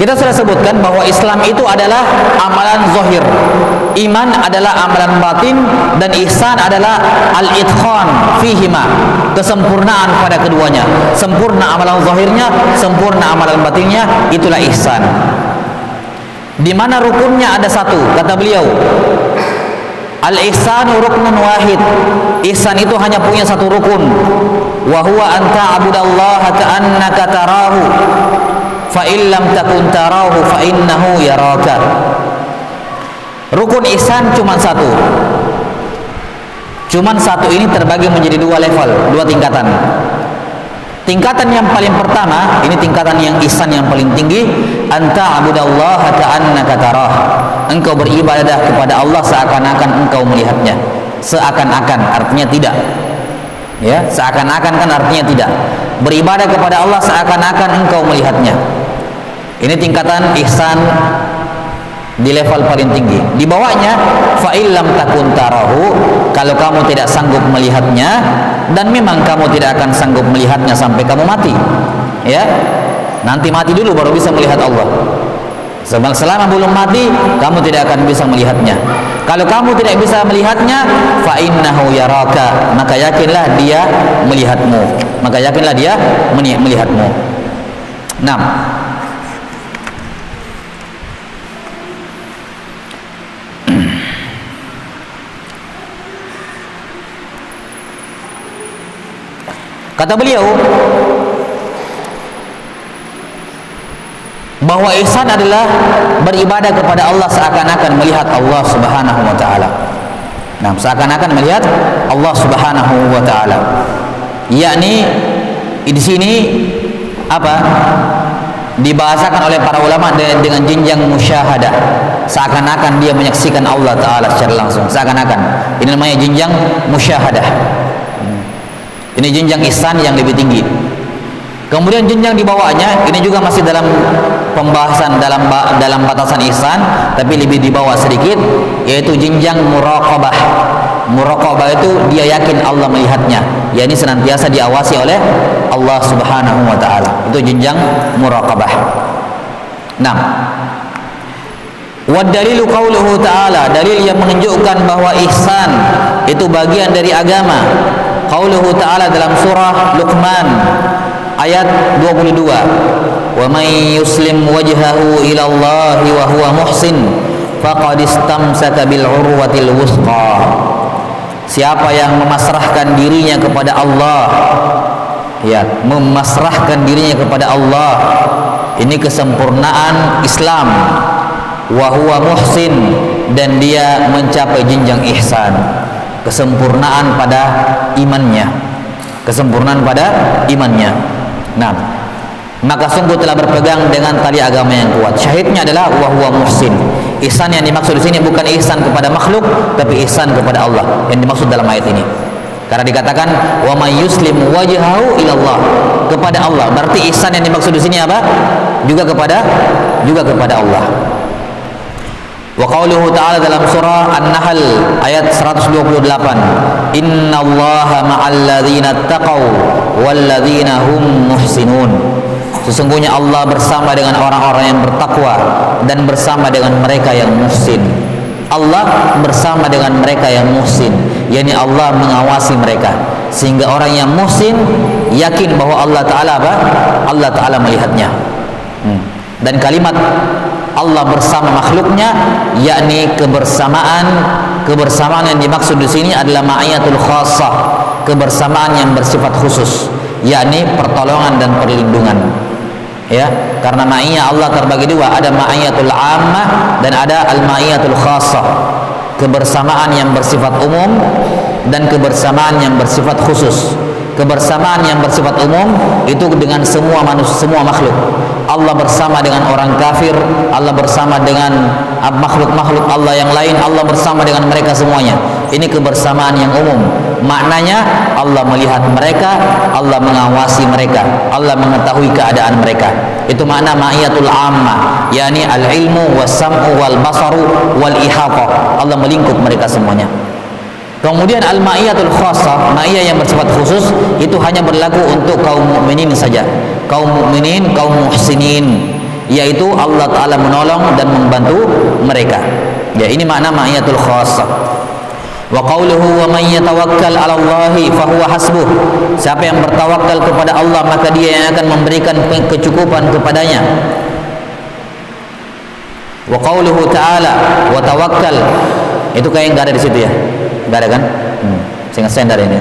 Kita sudah sebutkan bahwa Islam itu adalah amalan zahir, iman adalah amalan batin, dan ihsan adalah al-itqan fihima, kesempurnaan pada keduanya. Sempurna amalan zahirnya, sempurna amalan batinnya, itulah ihsan. Di mana rukunnya ada satu, kata beliau, al-ihsanu ruknun wahid. Ihsan itu hanya punya satu rukun, wa huwa an ta'budallaha ka'annaka tarahu fa in lam takun tarahu fa innahu yaraka. Rukun ihsan cuma satu. Cuman satu ini terbagi menjadi dua level, dua tingkatan. Tingkatan yang paling pertama, ini tingkatan yang ihsan yang paling tinggi, anta abudallaha ka'annaka tarah. Engkau beribadah kepada Allah seakan-akan engkau melihatnya. Seakan-akan artinya tidak. Ya, seakan-akan kan artinya tidak. Beribadah kepada Allah seakan-akan engkau melihatnya. Ini tingkatan ihsan di level paling tinggi. Di bawahnya, fa illam takun tarahu, kalau kamu tidak sanggup melihatnya, dan memang kamu tidak akan sanggup melihatnya sampai kamu mati. Ya. Nanti mati dulu baru bisa melihat Allah. Selama belum mati, kamu tidak akan bisa melihatnya. Kalau kamu tidak bisa melihatnya, fa innahu yaraka, maka yakinlah dia melihatmu. Maka yakinlah dia melihatmu. 6. Kata beliau bahwa ihsan adalah beribadah kepada Allah seakan-akan melihat Allah Subhanahu wa taala. Nah, seakan-akan melihat Allah Subhanahu wa taala. Yakni di sini apa? Dibahasakan oleh para ulama dengan jenjang musyahadah. Seakan-akan dia menyaksikan Allah taala secara langsung, seakan-akan. Ini namanya jenjang musyahadah. Ini jenjang ihsan yang lebih tinggi. Kemudian jenjang di bawahnya ini juga masih dalam pembahasan dalam batasan ihsan, tapi lebih di bawah sedikit, yaitu jenjang muraqabah. Muraqabah itu dia yakin Allah melihatnya, yakni senantiasa diawasi oleh Allah Subhanahu wa taala. Itu jenjang muraqabah. 6. Wa dalilu qauluhu ta'ala, dalil yang menunjukkan bahwa ihsan itu bagian dari agama. Qauluhu ta'ala dalam surah Luqman ayat 22, wa may yuslim wajhahu ila Allah wa huwa muhsin faqad istamsaka bil urwatil wuthqa. Siapa yang memasrahkan dirinya kepada Allah, ya, memasrahkan dirinya kepada Allah, ini kesempurnaan Islam. Wa huwa muhsin, dan dia mencapai jenjang ihsan, kesempurnaan pada imannya, kesempurnaan pada imannya. Nah, maka sungguh telah berpegang dengan tali agama yang kuat. Syahidnya adalah wa huwa muhsin. Ihsan yang dimaksud di sini bukan ihsan kepada makhluk, tapi ihsan kepada Allah yang dimaksud dalam ayat ini. Karena dikatakan wa may yuslim wajhahu ila Allah, kepada Allah. Berarti ihsan yang dimaksud di sini apa? Juga kepada Allah. Wa qauluhu ta'ala dalam surah An-Nahl ayat 128, innallaha ma'al ladzina taqaw wal ladzina hum muhsinun. Sesungguhnya Allah bersama dengan orang-orang yang bertakwa dan bersama dengan mereka yang muhsin. Allah bersama dengan mereka yang muhsin, yakni Allah mengawasi mereka, sehingga orang yang muhsin yakin bahwa Allah Ta'ala apa? Allah Ta'ala melihatnya. Dan kalimat Allah bersama makhluknya, yakni kebersamaan yang dimaksud di sini adalah ma'iyatul khassah, kebersamaan yang bersifat khusus, yakni pertolongan dan perlindungan. Ya, karena ma'iyah Allah terbagi dua, ada ma'iyatul ammah dan ada al-ma'iyatul khassah, kebersamaan yang bersifat umum dan kebersamaan yang bersifat khusus. Kebersamaan yang bersifat umum itu dengan semua manusia, semua makhluk. Allah bersama dengan orang kafir, Allah bersama dengan makhluk-makhluk Allah yang lain, Allah bersama dengan mereka semuanya. Ini kebersamaan yang umum. Maknanya Allah melihat mereka, Allah mengawasi mereka, Allah mengetahui keadaan mereka. Itu makna ma'iyatul ammah, yakni al-ilmu was-sam'u wal basaru wal ihata. Allah melingkup mereka semuanya. Kemudian al-ma'iyatul khassah, ma'iyah yang bersifat khusus, itu hanya berlaku untuk kaum mukminin saja. Kaum mukminin, kaum muhsinin, yaitu Allah Ta'ala menolong dan membantu mereka. Ya, ini makna ma'iyatul khassah. Wa qawluhu wa man yatawakkal 'ala Allahi fa huwa hasbuh. Siapa yang bertawakal kepada Allah, maka dia yang akan memberikan kecukupan kepadanya. Wa qawluhu ta'ala wa tawakkal. Itu kayak enggak ada di situ ya. Enggak ada kan? Saya ngesender ini.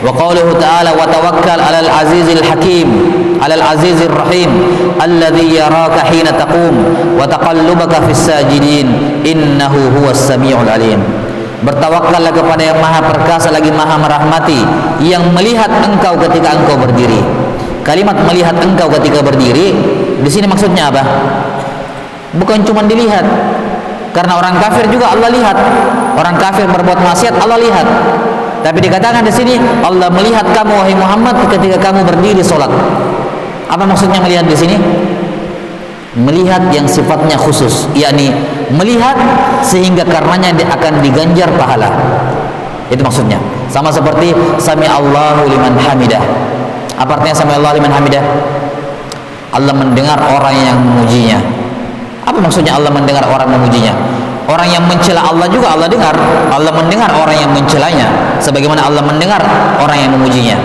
Wa qawluhu ta'ala wa tawakkal 'alal azizil hakim, 'alal azizir rahim, alladzi yaraka hina taqum wa taqallubaka fis sajidin, innahu huwas samiul alim. Bertawakkallah kepada yang maha perkasa lagi maha merahmati, yang melihat engkau ketika engkau berdiri. Kalimat melihat engkau ketika berdiri di sini maksudnya apa? Bukan cuma dilihat, karena orang kafir juga Allah lihat. Orang kafir berbuat maksiat Allah lihat. Tapi dikatakan di sini Allah melihat kamu wahai Muhammad ketika kamu berdiri sholat. Apa maksudnya melihat di sini? Melihat yang sifatnya khusus, yakni melihat sehingga karenanya dia akan diganjar pahala. Itu maksudnya. Sama seperti sami Allahu liman hamidah. Apa artinya sami Allahu liman hamidah? Allah mendengar orang yang memujinya. Apa maksudnya Allah mendengar orang memujinya? Orang yang mencela Allah juga Allah dengar. Allah mendengar orang yang mencelanya, sebagaimana Allah mendengar orang yang memujinya.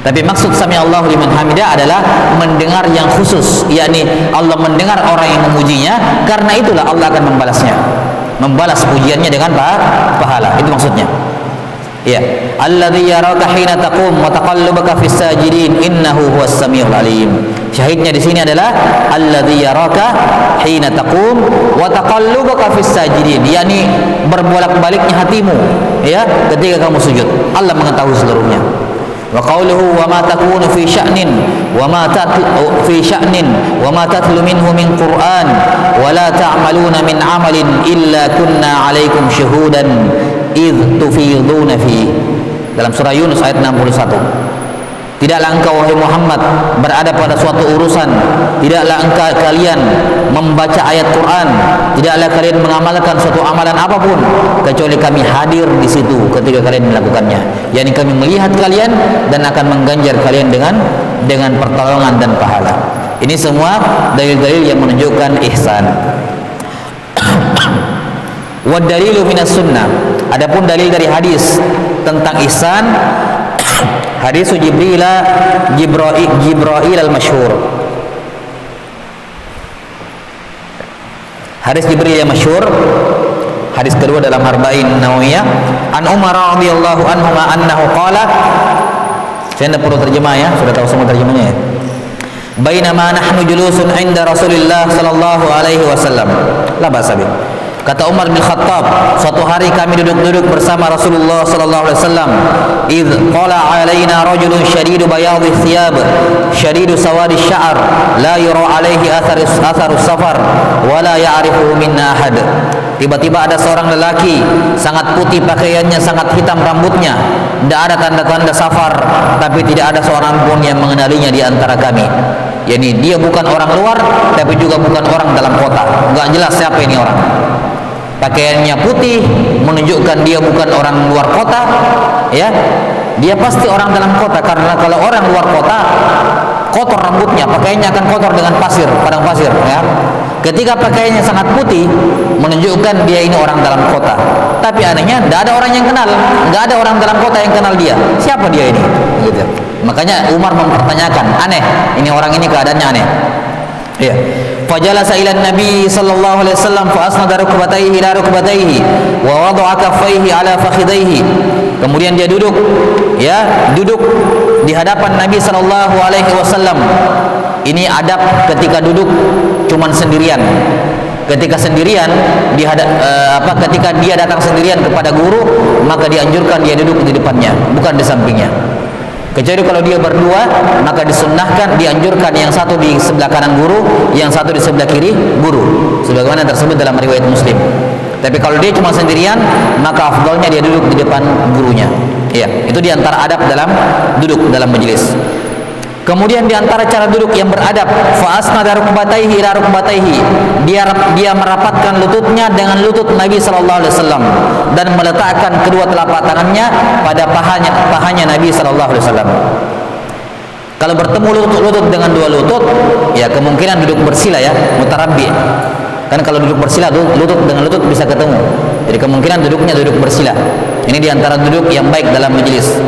Tapi maksud sami Allahu liman hamidah adalah mendengar yang khusus, yakni Allah mendengar orang yang memujinya, karena itulah Allah akan membalasnya, membalas pujiannya dengan pahala. Itu maksudnya. Ya, alladzi yaraka hina taqum wa taqallubaka fis sajidin, innahu huwas samiul alim. Syahidnya di sini adalah alladzi yaraka hina taqum wa taqallubaka fis sajidin, yakni berbolak-baliknya hatimu ya ketika kamu sujud. Allah mengetahui seluruhnya. Wa qawluhu wa ma takunu fi sya'nin wa ma tatlu minhu min Qur'an wa la ta'maluna min 'amalin illa kunna 'alaikum syuhudan idh tufiduna fi. Dalam surah Yunus ayat 61. Tidaklah engkau wahai Muhammad berada pada suatu urusan, tidaklah engkau kalian membaca ayat Quran, tidaklah kalian mengamalkan suatu amalan apapun kecuali kami hadir di situ ketika kalian melakukannya. Yani kami melihat kalian dan akan mengganjar kalian dengan pertolongan dan pahala. Ini semua dalil-dalil yang menunjukkan ihsan. Wa dalilu minas sunnah. Adapun dalil dari hadis tentang ihsan, hadis Jibril al-masyhur. Hadis Jibril yang masyhur, hadis kedua dalam Arba'in Nawawiyah, an Umar radhiyallahu anhu annahu qala. Saya tidak perlu terjemah ya, sudah tahu semua terjemahnya ya. Bainama nahnu julusun 'inda Rasulillah sallallahu alaihi wasallam. La ba'sa bih. Kata Umar bin Khattab, suatu hari kami duduk-duduk bersama Rasulullah sallallahu alaihi wasallam. Idz qala alaina rajulun shadidu bayadhi thiyab, shadidu sawadi sya'r, la yura alaihi atharu safar, wa la ya'rifuhu minna ahad. Tiba-tiba ada seorang lelaki sangat putih pakaiannya, sangat hitam rambutnya, tidak ada tanda-tanda safar, tapi tidak ada seorang pun yang mengenalinya di antara kami. Yani dia bukan orang luar, tapi juga bukan orang dalam kota. Enggak jelas siapa ini orang. Pakaiannya putih menunjukkan dia bukan orang luar kota, ya. Dia pasti orang dalam kota, karena kalau orang luar kota kotor rambutnya, pakaiannya akan kotor dengan pasir, padang pasir, ya. Ketika pakaiannya sangat putih menunjukkan dia ini orang dalam kota. Tapi anehnya tidak ada orang yang kenal, nggak ada orang dalam kota yang kenal dia. Siapa dia ini? Gitu. Makanya Umar mempertanyakan, aneh, ini orang ini keadaannya aneh. Ya. Fajalasa ila Nabi sallallahu alaihi wasallam fa asnada rukbatayhi ila rukbatayhi wa wada'a kaffayhi ala fakhidayhi. Kemudian dia duduk, ya, duduk di hadapan Nabi sallallahu alaihi wasallam. Ini adab ketika duduk cuman sendirian. Ketika sendirian ketika dia datang sendirian kepada guru, maka dianjurkan dia duduk di depannya, bukan di sampingnya. Kecuali kalau dia berdua, maka disunnahkan, dianjurkan yang satu di sebelah kanan guru, yang satu di sebelah kiri guru, sebagaimana tersebut dalam riwayat Muslim. Tapi kalau dia cuma sendirian, maka afdalnya dia duduk di depan gurunya. Ya, itu di antara adab dalam duduk dalam majelis. Kemudian di antara cara duduk yang beradab, fa asnada rukbatayhi ila rukbatayhi. Dia merapatkan lututnya dengan lutut Nabi sallallahu alaihi wasallam dan meletakkan kedua telapak tangannya pada pahanya Nabi sallallahu alaihi wasallam. Kalau bertemu lutut dengan dua lutut, ya kemungkinan duduk bersila ya, mutarabbi. Kan kalau duduk bersila lutut dengan lutut bisa ketemu. Jadi kemungkinan duduknya duduk bersila. Ini di antara duduk yang baik dalam majelis.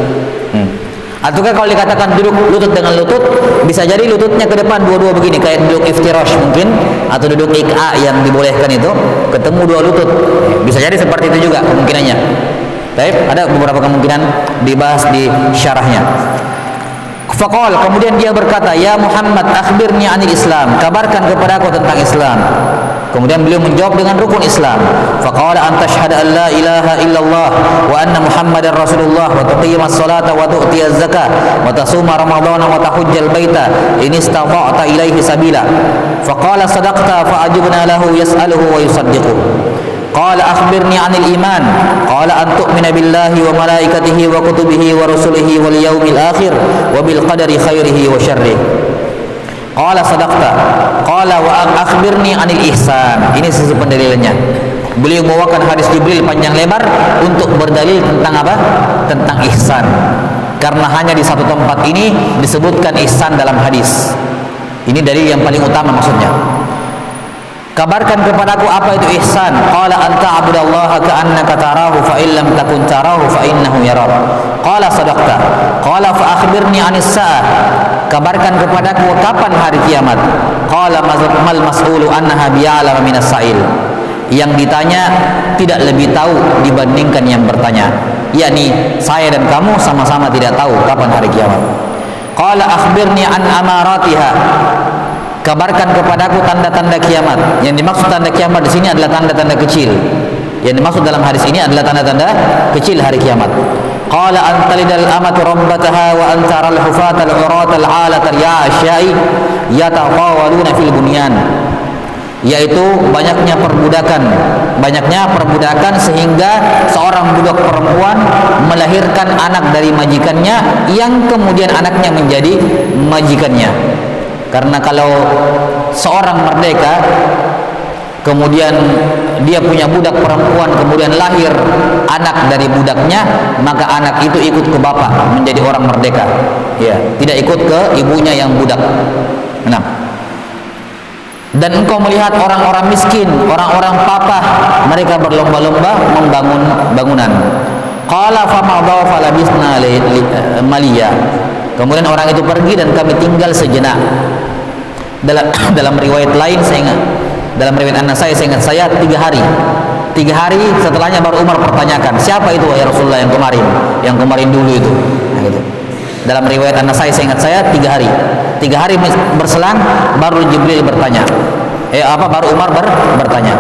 Ataukah kalau dikatakan duduk lutut dengan lutut, bisa jadi lututnya ke depan dua-dua begini, kayak duduk iftirash mungkin, atau duduk ik'a yang dibolehkan itu, ketemu dua lutut. Bisa jadi seperti itu juga kemungkinannya. Baik, ada beberapa kemungkinan dibahas di syarahnya. Faqal, kemudian dia berkata, "Ya Muhammad, akhbirni 'anil Islam." Kabarkan kepadaku tentang Islam. Kemudian beliau menjawab dengan rukun Islam. Faqala an tashhadu an la ilaha illallah wa anna Muhammadar Rasulullah wa tuqimas salata wa tu'tiyaz zakah wa tasuma ramadhana wa tahujjal baita in istata'ta ilaihi sabila. Faqala sadaqta fa ajibna lahu yas'aluhu wa yusaddiquhu. Qala akhbirni 'anil iman. Qala an tu'mina billahi wa malaikatihi wa kutubihi wa rusulihi wal yaumil akhir wa bil qadari khairihi wa syarrihi. Qala sadaqta. Qala wa akhbirni 'anil ihsan. Ini sisi pendalilannya. Beliau membawakan hadis Jibril panjang lebar untuk berdalil tentang apa? Tentang ihsan. Karena hanya di satu tempat ini disebutkan ihsan dalam hadis. Ini dalil yang paling utama maksudnya. Kabarkan kepadaku apa itu ihsan. Qala anta abudallaha ka'annaka tarahu fa in lam takun tarahu fa innahu yarak. Qala sadaqta. Qala fa akhbirni 'anis sa'ah. Kabarkan kepadaku kapan hari kiamat. Qala mal mas'ulu annaha bi'alama minas sa'il. Yang ditanya tidak lebih tahu dibandingkan yang bertanya. Yakni saya dan kamu sama-sama tidak tahu kapan hari kiamat. Qala akhbirni an amaratiha. Kabarkan kepadaku tanda-tanda kiamat. Yang dimaksud tanda kiamat di sini adalah tanda-tanda kecil. Yang dimaksud dalam hadis ini adalah tanda-tanda kecil hari kiamat. Qala antalidal amatu rabbataha wa antaral hufatal uratal alatal ya'asyai yataqawaluna fil bunyan. Yaitu banyaknya perbudakan sehingga seorang budak perempuan melahirkan anak dari majikannya yang kemudian anaknya menjadi majikannya. Karena kalau seorang merdeka kemudian dia punya budak perempuan, kemudian lahir anak dari budaknya, maka anak itu ikut ke bapak menjadi orang merdeka, ya, tidak ikut ke ibunya yang budak. Nah, dan engkau melihat orang-orang miskin, orang-orang papah, mereka berlomba-lomba membangun bangunan. Qala famadha falabisna maliya. Kemudian orang itu pergi dan kami tinggal sejenak. Dalam riwayat lain saya ingat, dalam riwayat An-Nasai saya ingat 3 hari. 3 hari setelahnya baru Umar pertanyakan, siapa itu ya Rasulullah yang kemarin dulu itu. Nah, gitu. Dalam riwayat An-Nasai saya ingat 3 hari. 3 hari berselang baru Jibril bertanya. Baru Umar bertanya.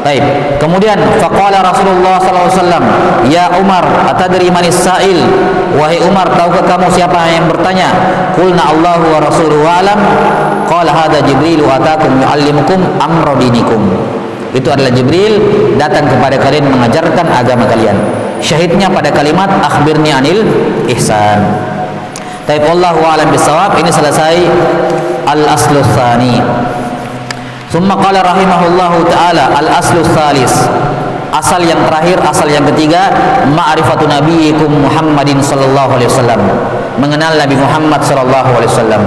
Baik. Kemudian faqala Rasulullah sallallahu alaihi wasallam, "Ya Umar, atadri manis sa'il?" Wahai Umar, tahukah kamu siapa yang bertanya? Qulna Allahu wa rasuluhu alam. Qala hadza Jibril atakum yu'allimukum amra dinikum. Itu adalah Jibril datang kepada kalian mengajarkan agama kalian. Syahidnya pada kalimat akhbirni anil ihsan. Taib wallahu a'lam bissawab. Ini selesai al-aslu tsani. Summa qala rahimahullahu ta'ala al-aslu tsalis. Asal yang terakhir, asal yang ketiga, ma'rifatu nabiyikum Muhammadin sallallahu alaihi wasallam. Mengenal Nabi Muhammad sallallahu alaihi wasallam.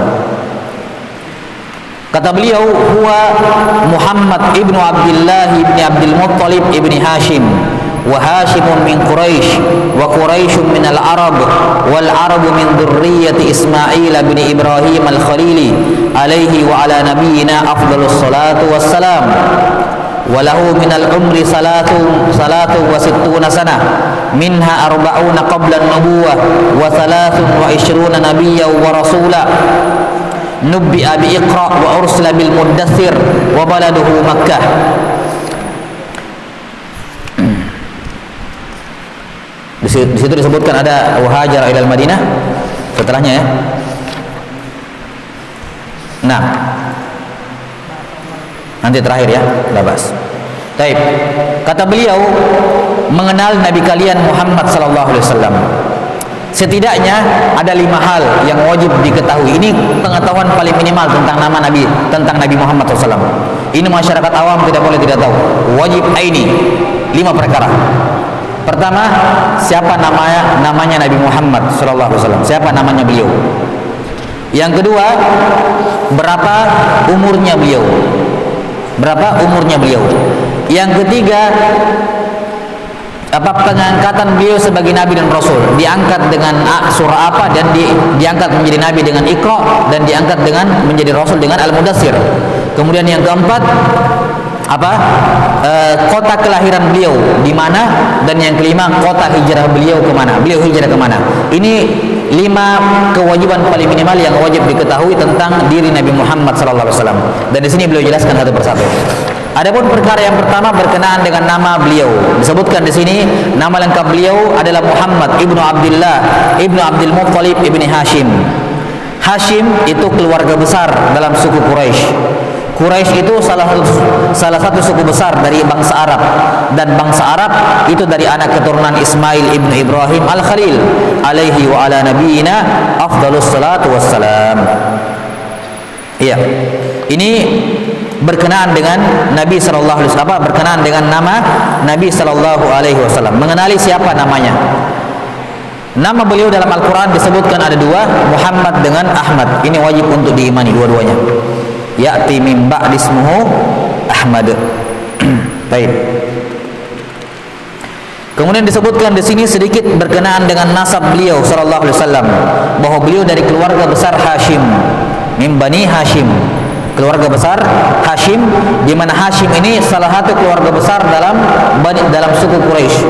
Kata beliau, huwa Muhammad ibnu Abdullah ibni Abdul Muttalib ibni Hashim, wa Hashimun min Quraisy, wa Quraisyun min al-Arab, wal Arabu min dzurriyyati Ismail bin Ibrahim al-Khalili, alaihi wa ala nabiyyina afdhalus salatu wassalam. Walahu minal umri salatu wa sittuna sanah minha arba'una qabla an-nubuwah wa 23 nabiyyan wa rasula nubbi'a bi Iqra wa ursila bil Muddathir wa baladuhu Makkah. Di situ disebutkan ada wahajara ilal Madinah setelahnya ya. Nah, nanti terakhir ya, labas. Baik. Kata beliau, mengenal Nabi kalian Muhammad sallallahu alaihi wasallam. setidaknya ada 5 hal yang wajib diketahui. Ini pengetahuan paling minimal tentang nama Nabi, tentang Nabi Muhammad SAW. Ini masyarakat awam tidak boleh tidak tahu. Wajib aini, 5 perkara. Pertama, siapa namanya Nabi Muhammad SAW? Siapa namanya beliau? Yang kedua, berapa umurnya beliau? Berapa umurnya beliau? Yang ketiga, apa pengangkatan beliau sebagai nabi dan rasul? Diangkat dengan surah apa dan diangkat menjadi nabi dengan Iqra, dan diangkat dengan menjadi rasul dengan Al-Mudaththir. Kemudian yang keempat, kota kelahiran beliau di mana, dan yang kelima, kota hijrah beliau kemana? Beliau hijrah kemana? Ini 5 kewajiban paling minimal yang wajib diketahui tentang diri Nabi Muhammad SAW. Dan di sini beliau jelaskan satu persatu. Adapun perkara yang pertama berkenaan dengan nama beliau. Disebutkan di sini nama lengkap beliau adalah Muhammad ibnu Abdullah ibnu Abdul Muttalib ibni Hashim. Hashim itu keluarga besar dalam suku Quraisy. Quraisy itu salah satu suku besar dari bangsa Arab, dan bangsa Arab itu dari anak keturunan Ismail ibnu Ibrahim al-Khalil alaihi wa ala nabiyina afdalus salatu wassalam. Iya. Ini berkenaan dengan Nabi sallallahu alaihi wasallam, berkenaan dengan nama Nabi sallallahu alaihi wasallam. Mengenali siapa namanya. Nama beliau dalam Al-Qur'an disebutkan ada 2, Muhammad dengan Ahmad. Ini wajib untuk diimani dua-duanya. Ya'ti min ba'di ismuhu Ahmad. Baik. Kemudian disebutkan di sini sedikit berkenaan dengan nasab beliau sallallahu alaihi wasallam, bahwa beliau dari keluarga besar Hashim, min Bani Hashim. Keluarga besar Hashim, di mana Hashim ini salah satu keluarga besar dalam suku Quraisy.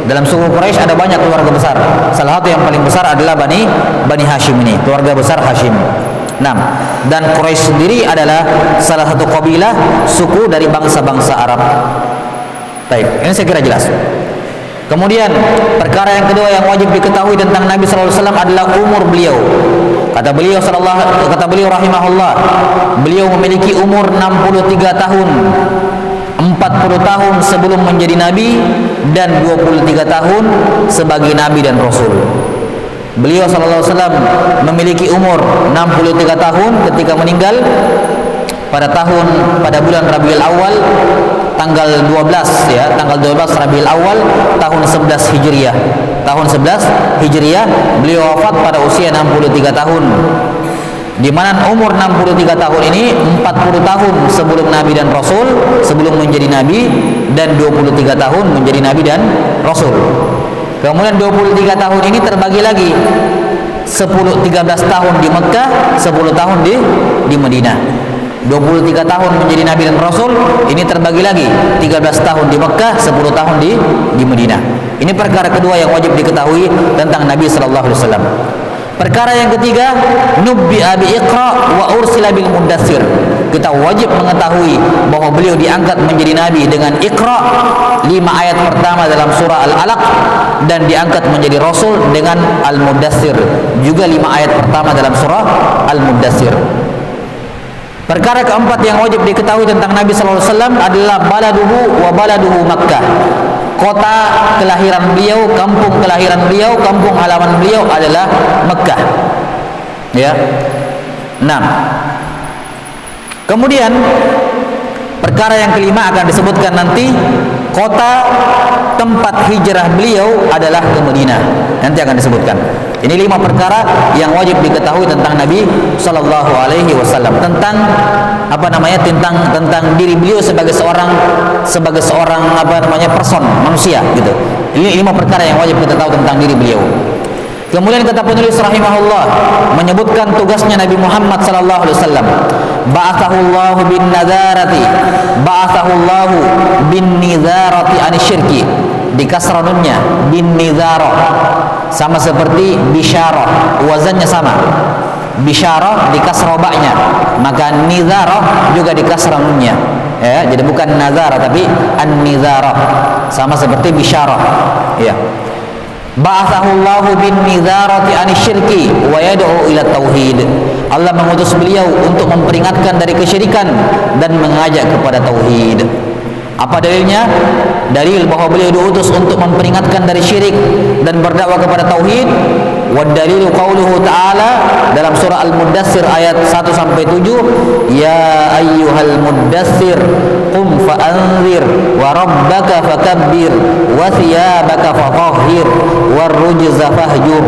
Dalam suku Quraisy ada banyak keluarga besar. Salah satu yang paling besar adalah Bani Hashim ini, keluarga besar Hashim. Dan Quraisy sendiri adalah salah satu kabilah suku dari bangsa-bangsa Arab. Baik, ini saya kira jelas. Kemudian perkara yang kedua yang wajib diketahui tentang Nabi sallallahu alaihi wasallam adalah umur beliau. Kata beliau rahimahullah, beliau memiliki umur 63 tahun. 40 tahun sebelum menjadi nabi dan 23 tahun sebagai nabi dan rasul. Beliau sallallahu alaihi wasallam memiliki umur 63 tahun ketika meninggal pada bulan Rabiul Awal tanggal 12 ya, tanggal 12 Rabiul Awal tahun 11 Hijriah. Tahun 11 Hijriah beliau wafat pada usia 63 tahun. Di mana umur 63 tahun ini 40 tahun sebelum nabi dan rasul, sebelum menjadi nabi, dan 23 tahun menjadi nabi dan rasul. Kemudian 23 tahun ini terbagi lagi 13 tahun di Mekah, 10 tahun di Madinah. 23 tahun menjadi nabi dan rasul, ini terbagi lagi 13 tahun di Mekah, 10 tahun di Madinah. Ini perkara kedua yang wajib diketahui tentang Nabi sallallahu alaihi wasallam. Perkara yang ketiga, nubbi'a bi Iqra wa ursila bil Mudaththir. Kita wajib mengetahui bahwa beliau diangkat menjadi nabi dengan Iqra, 5 ayat pertama dalam surah Al-Alaq, dan diangkat menjadi rasul dengan Al-Mudaththir, juga 5 ayat pertama dalam surah Al-Mudaththir. Perkara keempat yang wajib diketahui tentang Nabi sallallahu alaihi wasallam adalah baladuhu wa baladuhu Makkah. Kota kelahiran beliau, kampung kelahiran beliau, kampung halaman beliau adalah Mekah. Ya. 6. Kemudian perkara yang kelima akan disebutkan nanti, kota tempat hijrah beliau adalah ke Madinah. Nanti akan disebutkan. Ini 5 perkara yang wajib diketahui tentang Nabi sallallahu alaihi wasallam, tentang tentang diri beliau sebagai seorang person, manusia gitu. Ini 5 perkara yang wajib kita tahu tentang diri beliau. Kemudian kata penulis rahimahullah menyebutkan tugasnya Nabi Muhammad sallallahu alaihi wasallam. Ba'athahullahu bin nizarati anisyirki. Di kasranunnya bin nizarah, sama seperti bisyarah, wazannya sama. Bisyarah di kasrah ba'nya, maka nizarah juga di kasrah nunnya. Ya, jadi bukan nazarah tapi an-nizarah, sama seperti bisyarah. Ya. Ba'athahullahu bin nizarati anisyirki wa yad'u ila tauhid. Allah mengutus beliau untuk memperingatkan dari kesyirikan dan mengajak kepada tauhid. Apa dalilnya? dalil bahwa beliau diutus untuk memperingatkan dari syirik dan berdakwah kepada tauhid. Wa dalilu qauluhu ta'ala dalam surah Al-Muddatsir ayat 1 sampai 7, ya ayyuhal muddatsir qum fa'anzir wa rabbaka fakabbir wa thiyabaka fatahhir war rujza fahjur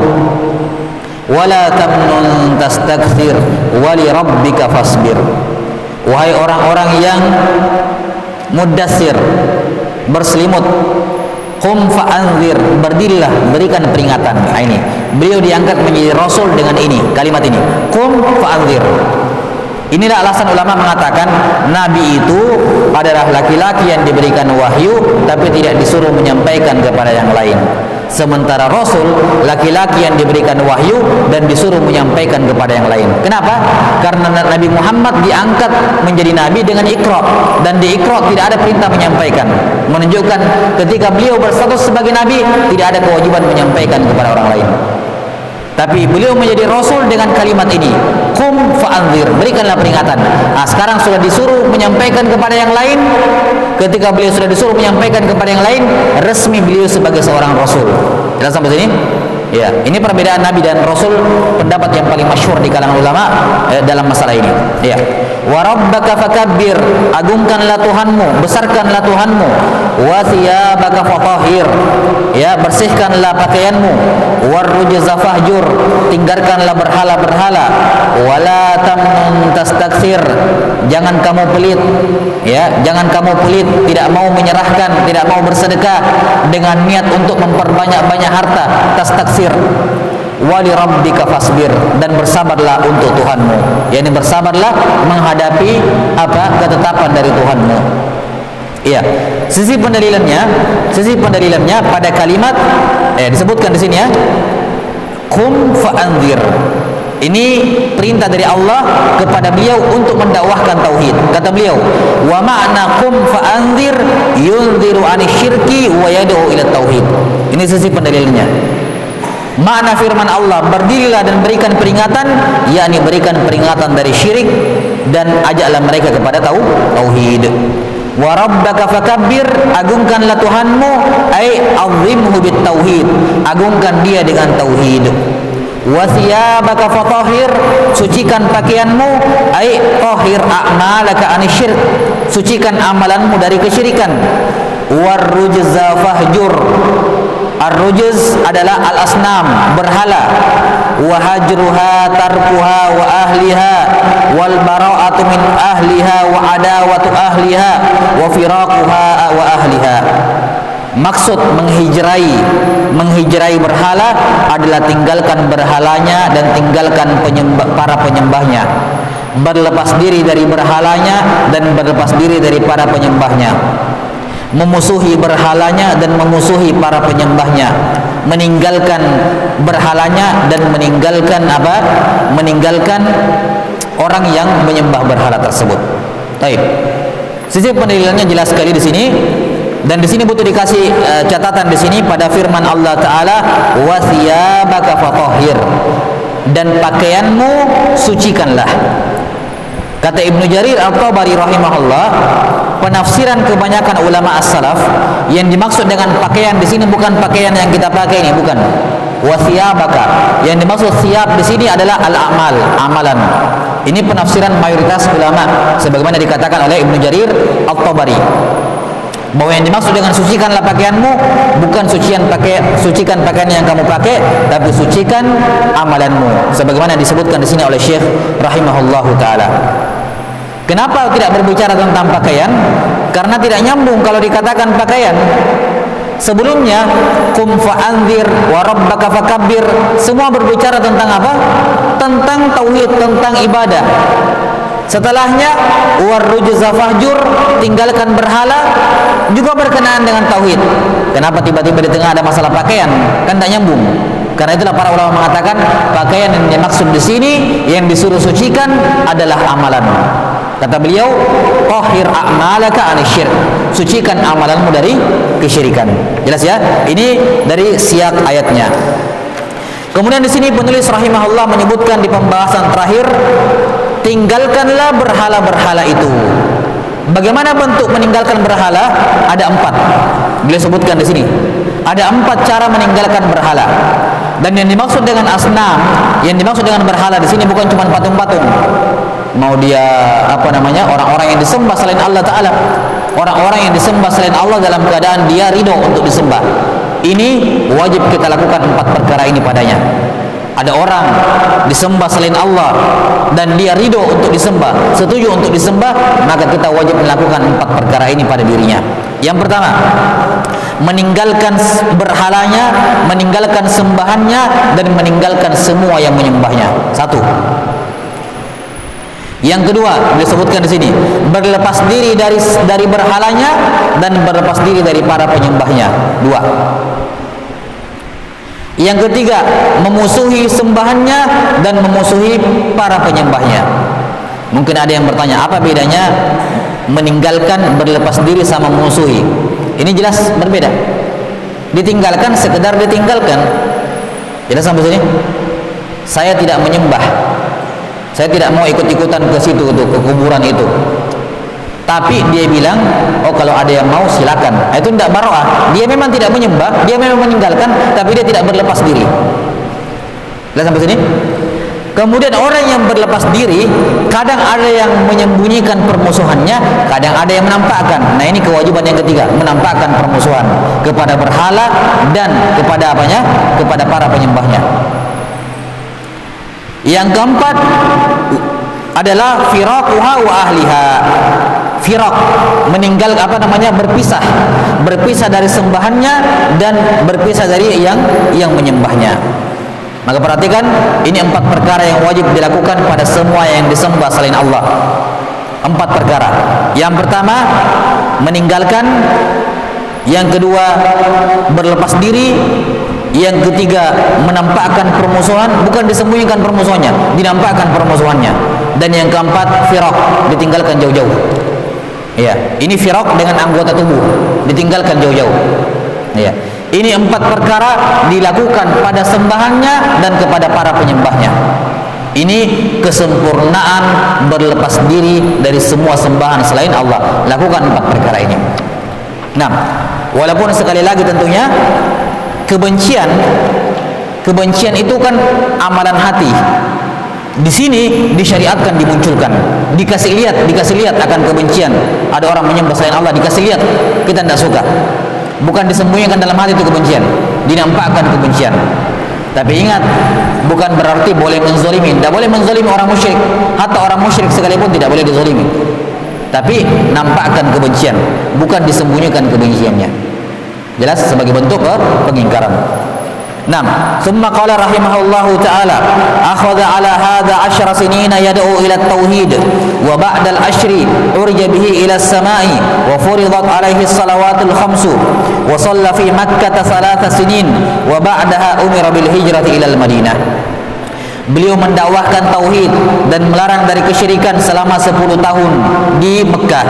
wala tamnun tastakthir wa li rabbika fasbir. Wahai orang-orang yang muddatsir, berselimut, qum fa'anzir, berdirilah, berikan peringatan. Nah, ini beliau diangkat menjadi rasul dengan ini, kalimat ini, qum fa'anzir. Inilah alasan ulama mengatakan nabi itu adalah laki-laki yang diberikan wahyu tapi tidak disuruh menyampaikan kepada yang lain. Sementara Rasul laki-laki yang diberikan wahyu dan disuruh menyampaikan kepada yang lain. Kenapa? Karena Nabi Muhammad diangkat menjadi nabi dengan Iqra, dan di Iqra tidak ada perintah menyampaikan, menunjukkan ketika beliau berstatus sebagai nabi tidak ada kewajiban menyampaikan kepada orang lain. Tapi beliau menjadi rasul dengan kalimat ini, qum fa'anzir, berikanlah peringatan. Nah, sekarang sudah disuruh menyampaikan kepada yang lain. Ketika beliau sudah disuruh menyampaikan kepada yang lain, resmi beliau sebagai seorang rasul. Jelas sampai sini? Ya, ini perbedaan nabi dan rasul, pendapat yang paling masyhur di kalangan ulama dalam masalah ini. Ya. Wa rabbaka fakabbir, agungkanlah Tuhanmu, besarkanlah Tuhanmu. Wa thiyabaka fatahhir, ya, bersihkanlah pakaianmu. War rujza fahjur, tinggalkanlah berhala-berhala. Wala tamnun tastakthir, jangan kamu pelit, ya, jangan kamu pelit, tidak mau menyerahkan, tidak mau bersedekah dengan niat untuk memperbanyak-banyak harta, tastakthir. Wali rabbika fasbir, dan bersabarlah untuk Tuhanmu, yakni bersabarlah menghadapi ketetapan dari Tuhanmu. Iya, sisi pendalilannya pada kalimat disebutkan di sini, ya, qum fa'anzir. Ini perintah dari Allah kepada beliau untuk mendakwahkan tauhid. Kata beliau, wa ma'na qum fa'anzir yunziru anisyirki wa yad'u ila tauhid. Ini sisi pendalilannya. Makna firman Allah, berdirilah dan berikan peringatan, yakni berikan peringatan dari syirik dan ajaklah mereka kepada tauhid. Wa rabbaka fakabbir, agungkanlah Tuhanmu, ai azimhu bit tauhid, agungkan dia dengan tauhid. Wa thiyabaka fatahhir, sucikan pakaianmu, ai tahhir a'malaka anisyirk, sucikan amalanmu dari kesyirikan. War rujza fahjur, ar-rujz adalah al-asnam, berhala. Wa hajruha tarkuha wa ahliha wal bara'atu min ahliha wa adawatu ahliha wa firaquha wa ahliha. Maksud menghijrai berhala adalah tinggalkan berhalanya dan tinggalkan para penyembahnya, berlepas diri dari berhalanya dan berlepas diri dari para penyembahnya, memusuhi berhalanya dan memusuhi para penyembahnya, meninggalkan berhalanya dan meninggalkan orang yang menyembah berhala tersebut. Baik. Sisi pendalilannya jelas sekali di sini, dan di sini butuh dikasih catatan di sini pada firman Allah Taala, wa thiyabaka fatahhir, dan pakaianmu sucikanlah. Kata Ibnu Jarir At-Tabari rahimahullah, penafsiran kebanyakan ulama as-salaf, yang dimaksud dengan pakaian di sini bukan pakaian yang kita pakai ini, bukan. Wa thiyabaka, yang dimaksud thiyab di sini adalah al-amal, amalan. Ini penafsiran mayoritas ulama sebagaimana dikatakan oleh Ibnu Jarir At-Tabari, bahwa yang dimaksud dengan sucikanlah pakaianmu bukan sucikan pakaian yang kamu pakai, tapi sucikan amalanmu, sebagaimana disebutkan di sini oleh Syekh rahimahullahu taala. Kenapa tidak berbicara tentang pakaian? Karena tidak nyambung kalau dikatakan pakaian. Sebelumnya qum fa'anzir wa rabbaka fakabbir, semua berbicara tentang apa? Tentang tauhid, tentang ibadah. Setelahnya war rujza fahjur, tinggalkan berhala, juga berkenaan dengan tauhid. Kenapa tiba-tiba di tengah ada masalah pakaian? Kan tak nyambung. Karena itulah para ulama mengatakan pakaian yang dimaksud di sini, yang disuruh sucikan adalah amalan. Kata beliau, tahhir a'malaka anisyirk, sucikan amalanmu dari kesyirikan. Jelas ya? Ini dari siyak ayatnya. Kemudian di sini penulis rahimahullah menyebutkan di pembahasan terakhir, tinggalkanlah berhala-berhala itu. Bagaimana bentuk meninggalkan berhala? Ada 4. Beliau sebutkan di sini ada 4 cara meninggalkan berhala. Dan yang dimaksud dengan asnam, yang dimaksud dengan berhala di sini bukan cuma patung-patung. Mau dia orang-orang yang disembah selain Allah Ta'ala, orang-orang yang disembah selain Allah dalam keadaan dia ridho untuk disembah. Ini wajib kita lakukan 4 perkara ini padanya. Ada orang disembah selain Allah dan dia ridho untuk disembah, setuju untuk disembah, maka kita wajib melakukan 4 perkara ini pada dirinya. Yang pertama, meninggalkan berhalanya, meninggalkan sembahannya, dan meninggalkan semua yang menyembahnya. 1. Yang kedua, disebutkan di sini, berlepas diri dari berhalanya dan berlepas diri dari para penyembahnya. 2. Yang ketiga, memusuhi sembahannya dan memusuhi para penyembahnya. Mungkin ada yang bertanya, apa bedanya meninggalkan, berlepas diri sama memusuhi? Ini jelas berbeda. Ditinggalkan sekedar ditinggalkan. Jelas sampai sini? Saya tidak menyembah. Saya tidak mau ikut-ikutan ke situ, ke kuburan itu. Tapi dia bilang, oh kalau ada yang mau silakan. Nah, itu tidak baroah. Dia memang tidak menyembah, dia memang meninggalkan, tapi dia tidak berlepas diri. Lihat sampai sini. Kemudian orang yang berlepas diri, kadang ada yang menyembunyikan permusuhannya, kadang ada yang menampakkan. Nah, ini kewajiban yang ketiga, menampakkan permusuhan kepada berhala dan kepada apanya? Kepada para penyembahnya. Yang keempat adalah firaquha wa ahliha. Firaq, meninggal berpisah dari sembahannya dan berpisah dari yang menyembahnya. Maka perhatikan, ini 4 perkara yang wajib dilakukan pada semua yang disembah selain Allah. 4 perkara. Yang pertama, meninggalkan. Yang kedua, berlepas diri. Yang ketiga, menampakkan permusuhan, bukan disembunyikan permusuhannya, dinampakkan permusuhannya. Dan yang keempat, firaq, ditinggalkan jauh-jauh. Ya, ini firaq dengan anggota tubuh, ditinggalkan jauh-jauh. Ya, ini 4 perkara dilakukan pada sembahannya dan kepada para penyembahnya. Ini kesempurnaan berlepas diri dari semua sembahan selain Allah. Lakukan 4 perkara ini. Nah, walaupun sekali lagi tentunya kebencian itu kan amalan hati. Di sini disyariatkan, dimunculkan, dikasih lihat akan kebencian. Ada orang menyembah selain Allah, dikasih lihat, kita tidak suka. Bukan disembunyikan dalam hati itu kebencian, dinampakkan kebencian. Tapi ingat, bukan berarti boleh menzalimi. Tidak boleh menzalimi orang musyrik. Hatta orang musyrik sekalipun tidak boleh dizalimi. Tapi nampakkan kebencian, bukan disembunyikan kebenciannya. Jelas sebagai bentuk pengingkaran. Naam, thumma qala rahimahullahu ta'ala, akhadha ala hadha 10 sinina yad'u ila at-tauhid wa ba'da al-ashri urja bihi ila as-sama'i wa furidat alaihi as-salawatul khamsu wa shalla fi Makkah 3 sinin wa ba'daha umira bil hijrati ila al-Madinah. Beliau mendakwahkan tauhid dan melarang dari kesyirikan selama 10 tahun di Mekah.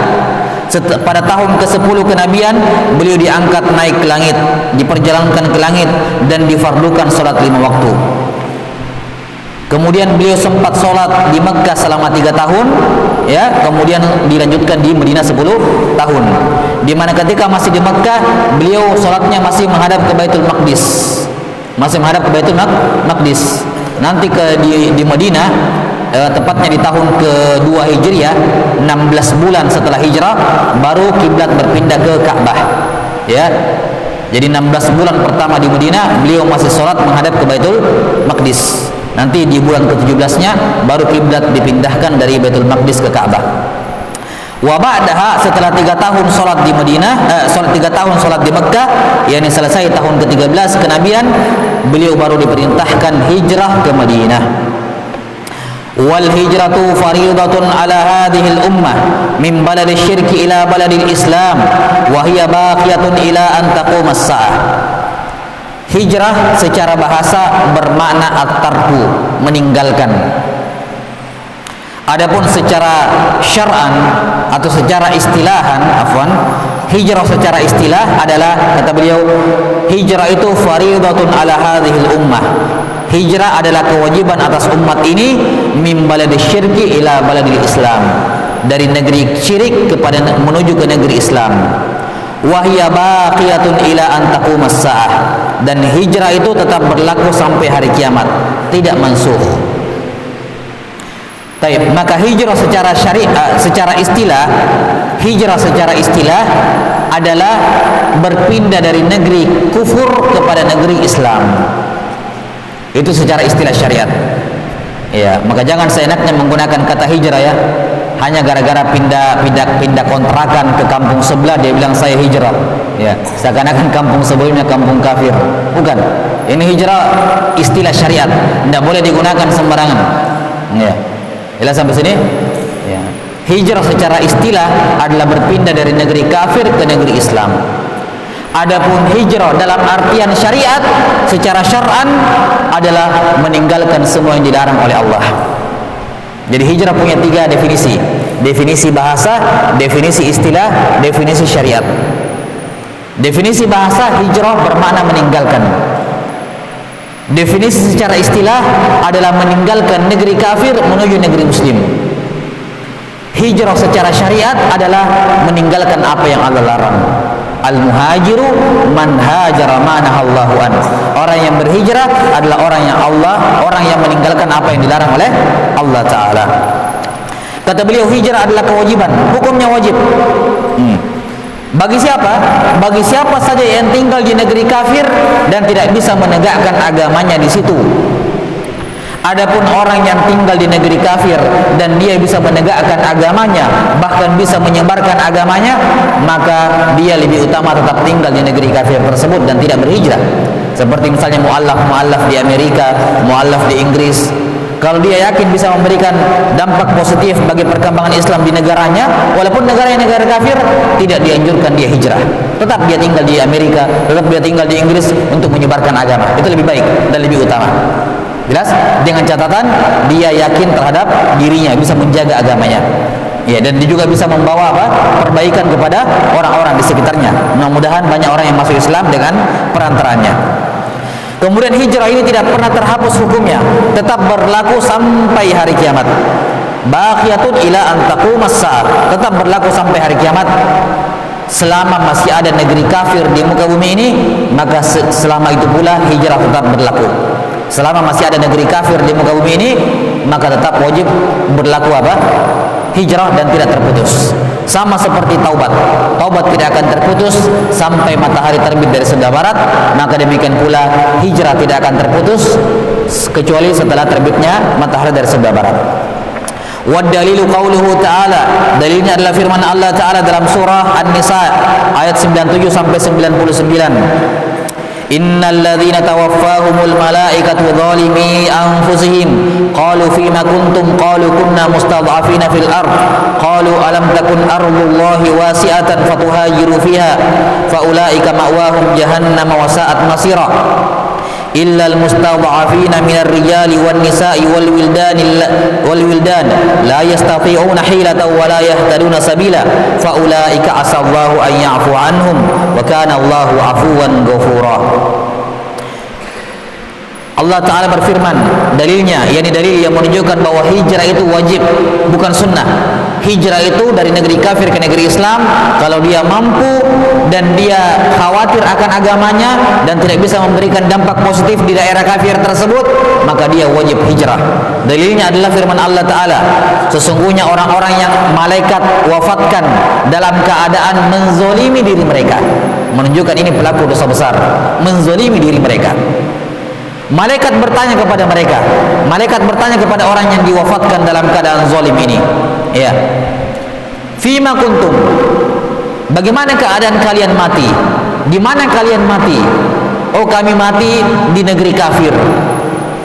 Pada tahun ke-10 kenabian, beliau diangkat naik ke langit, diperjalankan ke langit dan difardukan salat 5 waktu. Kemudian beliau sempat salat di Mekah selama 3 tahun, ya, kemudian dilanjutkan di Madinah 10 tahun. Di mana ketika masih di Mekah, beliau salatnya masih menghadap ke Baitul Maqdis. Masih menghadap ke Baitul Maqdis. Nanti di Madinah, tepatnya di tahun ke-2 Hijriah, 16 bulan setelah hijrah, baru kiblat berpindah ke Ka'bah. Ya. Jadi 16 bulan pertama di Madinah, beliau masih sholat menghadap ke Baitul Maqdis. Nanti di bulan ke-17-nya baru kiblat dipindahkan dari Baitul Maqdis ke Ka'bah. Wa ba'daha, setelah 3 tahun sholat di Madinah, 3 tahun sholat di Mekah, yakni selesai tahun ke-13 kenabian, beliau baru diperintahkan hijrah ke Madinah. Wal hijratu faridatun ala hadhihi al-ummah min baladil syirki ila baladil Islam wa hiya baqiyatun ila an taqum as-sa'ah. Hijrah secara bahasa bermakna at-tarku, meninggalkan. Adapun secara syar'an atau secara istilahan, hijrah secara istilah adalah, kata beliau, hijrah itu faridatun ala hadhil ummah. Hijrah adalah kewajiban atas umat ini min baladil syirki ila baladil Islam, dari negeri syirik menuju ke negeri Islam. wa hiya baqiyatun ila an taqumas saah, dan hijrah itu tetap berlaku sampai hari kiamat, tidak mansukh. Baik, maka hijrah secara syariat, secara istilah, hijrah secara istilah adalah berpindah dari negeri kufur kepada negeri Islam. Itu secara istilah syariat. Ya, maka jangan seenaknya menggunakan kata hijrah ya. Hanya gara-gara pindah kontrakan ke kampung sebelah dia bilang saya hijrah. Ya, seakan-akan kampung sebelumnya kampung kafir. Bukan. Ini hijrah istilah syariat, tidak boleh digunakan sembarangan. Ya. Jelas sampai sini? Ya. Hijrah secara istilah adalah berpindah dari negeri kafir ke negeri Islam. Adapun hijrah dalam artian syariat secara syar'an adalah meninggalkan semua yang dilarang oleh Allah. Jadi hijrah punya 3 definisi. Definisi bahasa, definisi istilah, definisi syariat. Definisi bahasa, hijrah bermakna meninggalkan. Definisi secara istilah adalah meninggalkan negeri kafir menuju negeri muslim. Hijrah secara syariat adalah meninggalkan apa yang Allah larang. Al-muhajiru man hajara ma nahallahu an. Orang yang berhijrah adalah orang yang meninggalkan apa yang dilarang oleh Allah Ta'ala. Kata beliau, hijrah adalah kewajiban, hukumnya wajib. Bagi siapa? Bagi siapa saja yang tinggal di negeri kafir dan tidak bisa menegakkan agamanya di situ. Adapun orang yang tinggal di negeri kafir dan dia bisa menegakkan agamanya, bahkan bisa menyebarkan agamanya, maka dia lebih utama tetap tinggal di negeri kafir tersebut dan tidak berhijrah. Seperti misalnya mu'allaf di Amerika, mu'allaf di Inggris. Kalau dia yakin bisa memberikan dampak positif bagi perkembangan Islam di negaranya, walaupun negara kafir, tidak dianjurkan dia hijrah. Tetap dia tinggal di Amerika, tetap dia tinggal di Inggris untuk menyebarkan agama. Itu lebih baik dan lebih utama. Jelas? Dengan catatan dia yakin terhadap dirinya, bisa menjaga agamanya. Ya, dan dia juga bisa membawa perbaikan kepada orang-orang di sekitarnya. Mudah-mudahan banyak orang yang masuk Islam dengan perantaranya. Kemudian hijrah ini tidak pernah terhapus hukumnya, tetap berlaku sampai hari kiamat. Baqiyatun ila an taqumas saah, tetap berlaku sampai hari kiamat. Selama masih ada negeri kafir di muka bumi ini, maka selama itu pula hijrah tetap berlaku. Selama masih ada negeri kafir di muka bumi ini, maka tetap wajib berlaku hijrah dan tidak terputus. Sama seperti taubat tidak akan terputus sampai matahari terbit dari sebelah barat, maka demikian pula hijrah tidak akan terputus kecuali setelah terbitnya matahari dari sebelah barat. Wa dalilu qauluhu ta'ala, dalilnya adalah firman Allah Ta'ala dalam surah An-Nisa ayat 97 sampai 99. Innal ladzina tawaffahumul malaikatu zalimi anfusihim qalu fima kuntum qalu kunna mustad'afina fil ard qalu alam takun ardullahi wasi'atan fatuhajiru fiha faulaika ma'wahum jahannam wa sa'at masira illa almustad'afina minar rijali wan nisa'i wal wildan la yastati'una hilatan wa la yahtaduna sabila faulaika asallahu an ya'fu anhum wa kana Allahu 'afuwan ghafura. Allah Ta'ala berfirman, dalilnya, yakni dalil yang menunjukkan bahwa hijrah itu wajib, bukan sunnah. Hijrah itu dari negeri kafir ke negeri Islam kalau dia mampu dan dia khawatir akan agamanya dan tidak bisa memberikan dampak positif di daerah kafir tersebut, maka dia wajib hijrah. Dalilnya adalah firman Allah Ta'ala, sesungguhnya orang-orang yang malaikat wafatkan dalam keadaan menzolimi diri mereka, menunjukkan ini pelaku dosa besar, menzolimi diri mereka. Malaikat bertanya kepada mereka, malaikat bertanya kepada orang yang diwafatkan dalam keadaan zalim ini, ya, fima kuntum, bagaimana keadaan kalian mati, di mana kalian mati? Oh, kami mati di negeri kafir.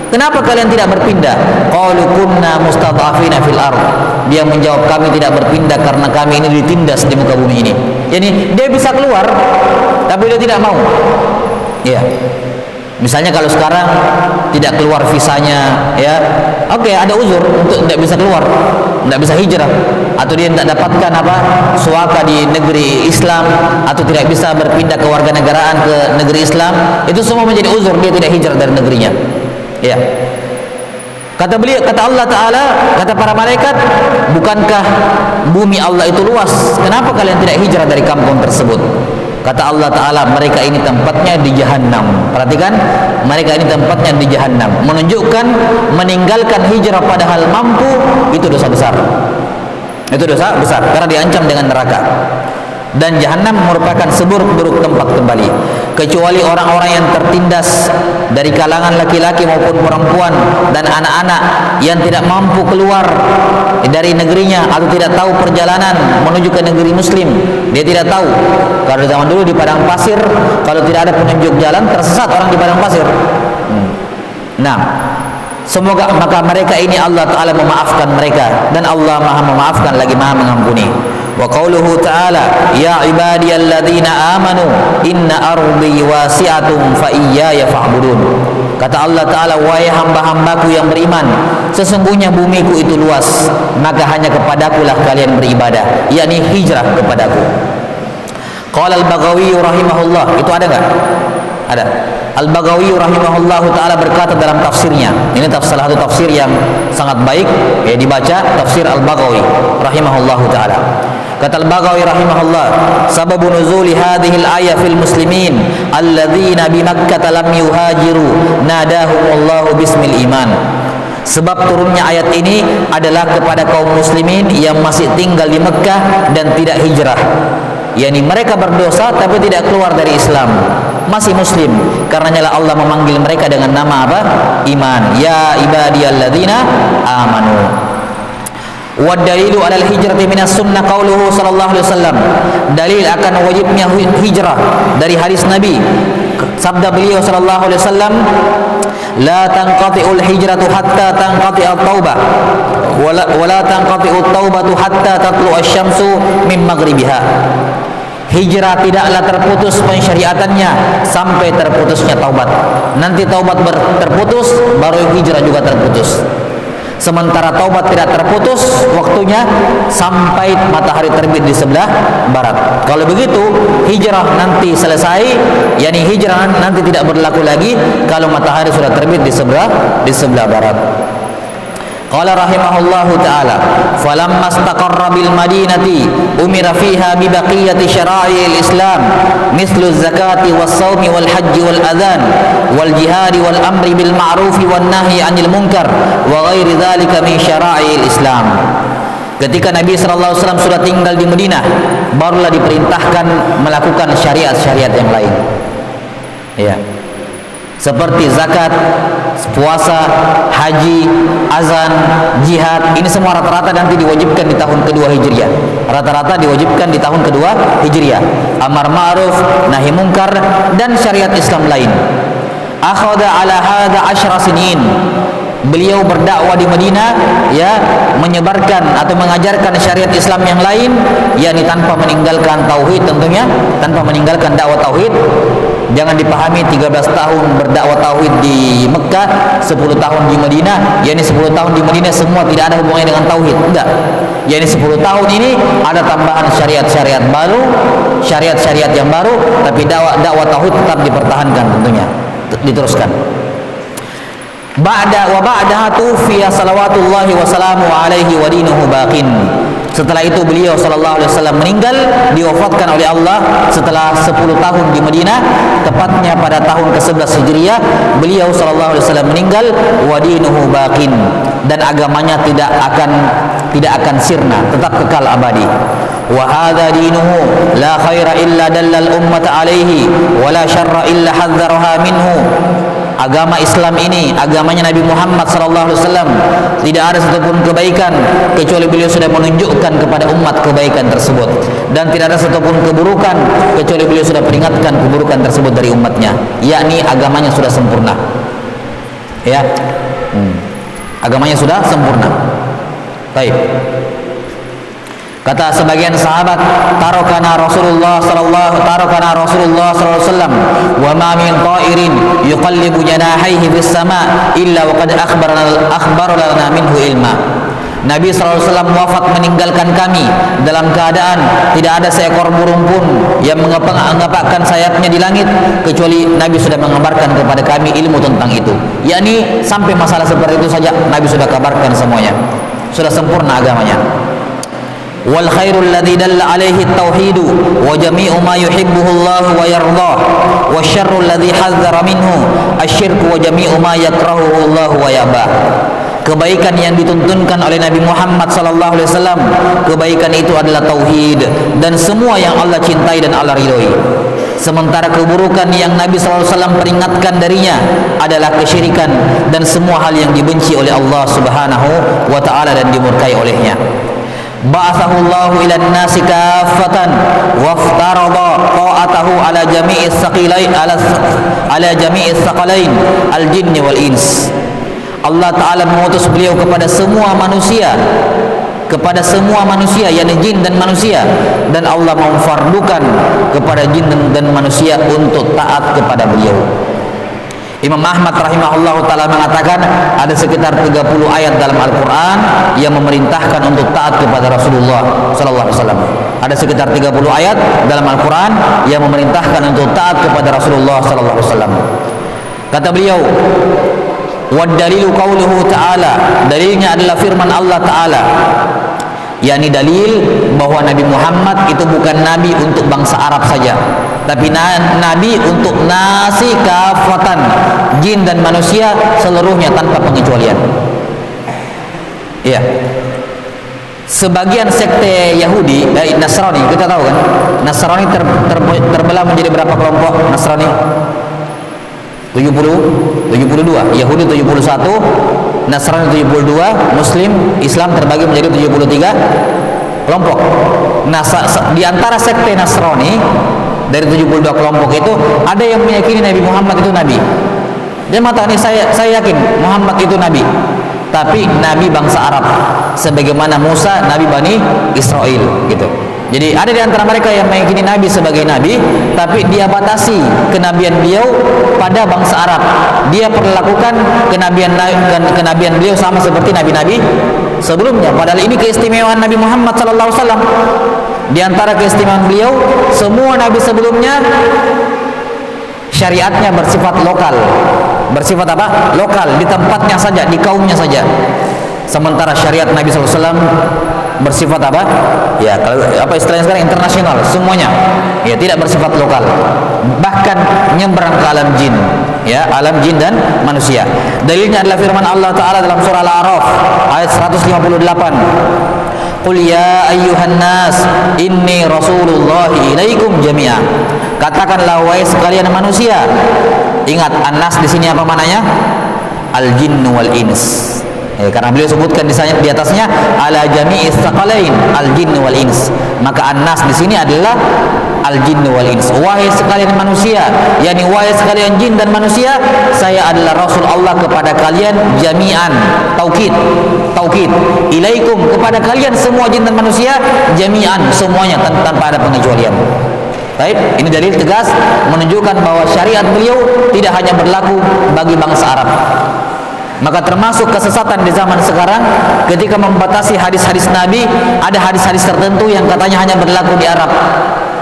Kenapa kalian tidak berpindah? Qalu kunna mustad'afina fil ard. Dia menjawab, kami tidak berpindah karena kami ini ditindas di muka bumi ini. Jadi dia bisa keluar, tapi dia tidak mau. Ya. Misalnya kalau sekarang tidak keluar visanya, ya, oke, ada uzur untuk tidak bisa keluar, tidak bisa hijrah, atau dia tidak dapatkan suaka di negeri Islam, atau tidak bisa berpindah kewarganegaraan ke negeri Islam, itu semua menjadi uzur dia tidak hijrah dari negerinya. Ya. Kata beliau, kata Allah Ta'ala, kata para malaikat, bukankah bumi Allah itu luas? Kenapa kalian tidak hijrah dari kampung tersebut? Kata Allah Ta'ala, mereka ini tempatnya di Jahannam. Perhatikan, mereka ini tempatnya di Jahannam, menunjukkan meninggalkan hijrah padahal mampu itu dosa besar. Itu dosa besar karena diancam dengan neraka. Dan Jahannam merupakan seburuk-buruk tempat kembali, kecuali orang-orang yang tertindas dari kalangan laki-laki maupun perempuan dan anak-anak yang tidak mampu keluar dari negerinya atau tidak tahu perjalanan menuju ke negeri muslim. Dia tidak tahu. Kalau zaman dulu di padang pasir, kalau tidak ada penunjuk jalan, tersesat orang di padang pasir. Nah, semoga maka mereka ini Allah Ta'ala memaafkan mereka, dan Allah Maha memaafkan lagi Maha mengampuni. Wa qauluhu ta'ala, ya ibadiyalladzina amanu inna ardi wasi'atun fa iyaya fa'budun. Kata Allah Ta'ala, wahai hamba-hambaku yang beriman, sesungguhnya bumiku itu luas, maka hanya kepadakulah kalian beribadah, yakni hijrah kepadaku. Qala al-Baghawi rahimahullah, itu ada enggak? Ada. Al-Baghawi rahimahullah ta'ala berkata dalam tafsirnya, ini salah satu tafsir yang sangat baik ya, dibaca tafsir Al-Baghawi rahimahullah ta'ala. Kata Al-Baghawi rahimahullah, sababu nuzuli hadhil ayah fil muslimin alladzina bi Makkah lam yuhajiru nadahumullahu bismil iman. Sebab turunnya ayat ini adalah kepada kaum muslimin yang masih tinggal di Mekah dan tidak hijrah, yakni mereka berdosa tapi tidak keluar dari Islam, masih muslim. Karenanya Allah memanggil mereka dengan nama apa? Iman. Ya ibadiyalladzina amanu. Wa dalilu alal hijrati minas sunnah qauluhu sallallahu alaihi wasallam. Dalil akan wajibnya hijrah dari hadis Nabi, sabda beliau sallallahu alaihi wasallam, la tanqati'ul hijratu hatta tanqati'at taubah wa la tanqati'ut taubatu hatta tatlu'asy syamsu min maghribiha. Hijrah tidaklah terputus pensyariatannya sampai terputusnya taubat. Nanti taubat terputus, baru hijrah juga terputus. Sementara taubat tidak terputus waktunya sampai matahari terbit di sebelah barat. Kalau begitu hijrah nanti selesai, yakni hijrah nanti tidak berlaku lagi kalau matahari sudah terbit di sebelah barat. Qala rahimahullahu ta'ala, falamma istaqarra bil madinati umira fiha bi baqiyati syara'il islam mislu zakati was shaumi wal hajji wal adhan wal jihadi wal amri bil ma'rufi wan nahyi 'anil munkar wa ghairi dzalika min syara'il islam. Ketika Nabi sallallahu alaihi wasallam sudah tinggal di Madinah, barulah diperintahkan melakukan syariat-syariat yang lain. Ya. Seperti zakat, puasa, haji, azan, jihad, ini semua rata-rata nanti diwajibkan di tahun kedua Hijriah. Rata-rata diwajibkan di tahun kedua Hijriah. Amar ma'ruf, nahi munkar, dan syariat Islam lain. Akhadha ala hadha 10 sinin. Beliau berdakwah di Madinah, ya, menyebarkan atau mengajarkan syariat Islam yang lain, yakni tanpa meninggalkan tauhid, tentunya tanpa meninggalkan dakwah tauhid. Jangan dipahami 13 tahun berdakwah tauhid di Mekah, 10 tahun di Madinah, yakni 10 tahun di Madinah semua tidak ada hubungannya dengan tauhid. Enggak. Yakni 10 tahun ini ada tambahan syariat-syariat baru, syariat-syariat yang baru, tapi dakwah tauhid tetap dipertahankan, tentunya diteruskan. Ba'daha tufiya salawatullahi wa salamu alaihi wa dinuhu baqin. Setelah itu beliau sallallahu alaihi wasallam meninggal, diwafatkan oleh Allah setelah 10 tahun di Madinah, tepatnya pada tahun ke-11 Hijriah. Beliau sallallahu alaihi wasallam meninggal, wa dinuhu baqin, dan agamanya tidak akan sirna, tetap kekal abadi. Wa hadza dinuhu la khaira illa dallal ummata alaihi wa la syarra illa hadzaraha minhu. Agama Islam ini, agamanya Nabi Muhammad sallallahu alaihi wasallam, tidak ada satupun kebaikan kecuali beliau sudah menunjukkan kepada umat kebaikan tersebut, dan tidak ada satupun keburukan kecuali beliau sudah peringatkan keburukan tersebut dari umatnya, yakni agamanya sudah sempurna. Ya. Agamanya sudah sempurna. Baik. Kata sebagian sahabat, tarakana Rasulullah sallallahu alaihi wasallam wa ma min ta'irin yuqallibu janahaihi fis sama illa wa qad akhbarana minhu ilma. Nabi sallallahu alaihi wasallam wafat meninggalkan kami dalam keadaan tidak ada seekor burung pun yang mengepakkan sayapnya di langit kecuali Nabi sudah mengabarkan kepada kami ilmu tentang itu. Yakni sampai masalah seperti itu saja Nabi sudah kabarkan semuanya. Sudah sempurna agamanya. wal khairul ladzi dalla alaihi at-tauhid wa jami'u ma yuhibbuhu Allah wa yardah wa syarrul ladzi hadzara minhu asy-syirku wa jami'u ma yakrahuhu Allah wa yabah. Kebaikan yang dituntunkan oleh Nabi Muhammad sallallahu alaihi wasallam, kebaikan itu adalah tauhid dan semua yang Allah cintai dan Allah ridhoi. Sementara keburukan yang Nabi sallallahu alaihi wasallam peringatkan darinya adalah kesyirikan dan semua hal yang dibenci oleh Allah Subhanahu wa taala dan dimurkai olehnya. Ba'athahullahu ila an-nasi kaffatan waftarada ta'atahu ala jami'is saqilain ala jami'is saqalain al-jinni wal ins. Allah Ta'ala mengutus beliau kepada semua manusia, yakni jin dan manusia, dan Allah memfardukan kepada jin dan manusia untuk taat kepada beliau. Imam Ahmad rahimahullahu ta'ala mengatakan ada sekitar 30 ayat dalam Al-Quran yang memerintahkan untuk taat kepada Rasulullah sallallahu alaihi wasallam. Ada sekitar 30 ayat dalam Al-Quran yang memerintahkan untuk taat kepada Rasulullah sallallahu alaihi wasallam. Kata beliau, wad-dalilu qauluhu ta'ala, dalilnya adalah firman Allah Ta'ala, yakni dalil bahwa Nabi Muhammad itu bukan nabi untuk bangsa Arab saja, tapi nabi untuk nasi kafatan, jin dan manusia seluruhnya tanpa pengecualian. Iya. Sebagian sekte Yahudi, Nasrani, kita tahu kan? Nasrani terbelah menjadi berapa kelompok Nasrani? 72, Yahudi 71, Nasrani 72, Muslim, Islam terbagi menjadi 73 kelompok. Nah, di antara sekte Nasrani dari 72 kelompok itu ada yang meyakini Nabi Muhammad itu nabi. Dia mengatakan, saya yakin Muhammad itu nabi, tapi nabi bangsa Arab, sebagaimana Musa nabi Bani Israel gitu. Jadi ada di antara mereka yang meyakini Nabi sebagai Nabi, tapi dia batasi kenabian beliau pada bangsa Arab. Dia perlakukan kenabian beliau sama seperti nabi-nabi sebelumnya. Padahal ini keistimewaan Nabi Muhammad SAW. Di antara keistimewaan beliau, semua nabi sebelumnya syariatnya bersifat lokal. Bersifat apa? Lokal, di tempatnya saja, di kaumnya saja. Sementara syariat Nabi SAW bersifat apa? Ya, kalau apa istilahnya sekarang, internasional, semuanya. Ya, tidak bersifat lokal. Bahkan nyembrang ke alam jin, ya, alam jin dan manusia. Dalilnya adalah firman Allah Ta'ala dalam surah Al-A'raf ayat 158. Qul ya ayyuhan nas inni rasulullahi ilaikum jami'a. Katakanlah wahai sekalian manusia. Ingat, an-nas di sini apa maknanya? Al-jinnu wal ins. Karena beliau sebutkan di atasnya ala jami'is saqalain al-jinn wal ins, maka an-nas di sini adalah al-jinn wal ins. Wahai sekalian manusia, yakni wahai sekalian jin dan manusia, saya adalah rasul Allah kepada kalian jami'an, taukid, ilaikum, kepada kalian semua jin dan manusia jami'an, semuanya tanpa ada pengecualian. Baik, ini dalil tegas menunjukkan bahwa syariat beliau tidak hanya berlaku bagi bangsa Arab. Maka termasuk kesesatan di zaman sekarang ketika membatasi hadis-hadis Nabi, ada hadis-hadis tertentu yang katanya hanya berlaku di Arab.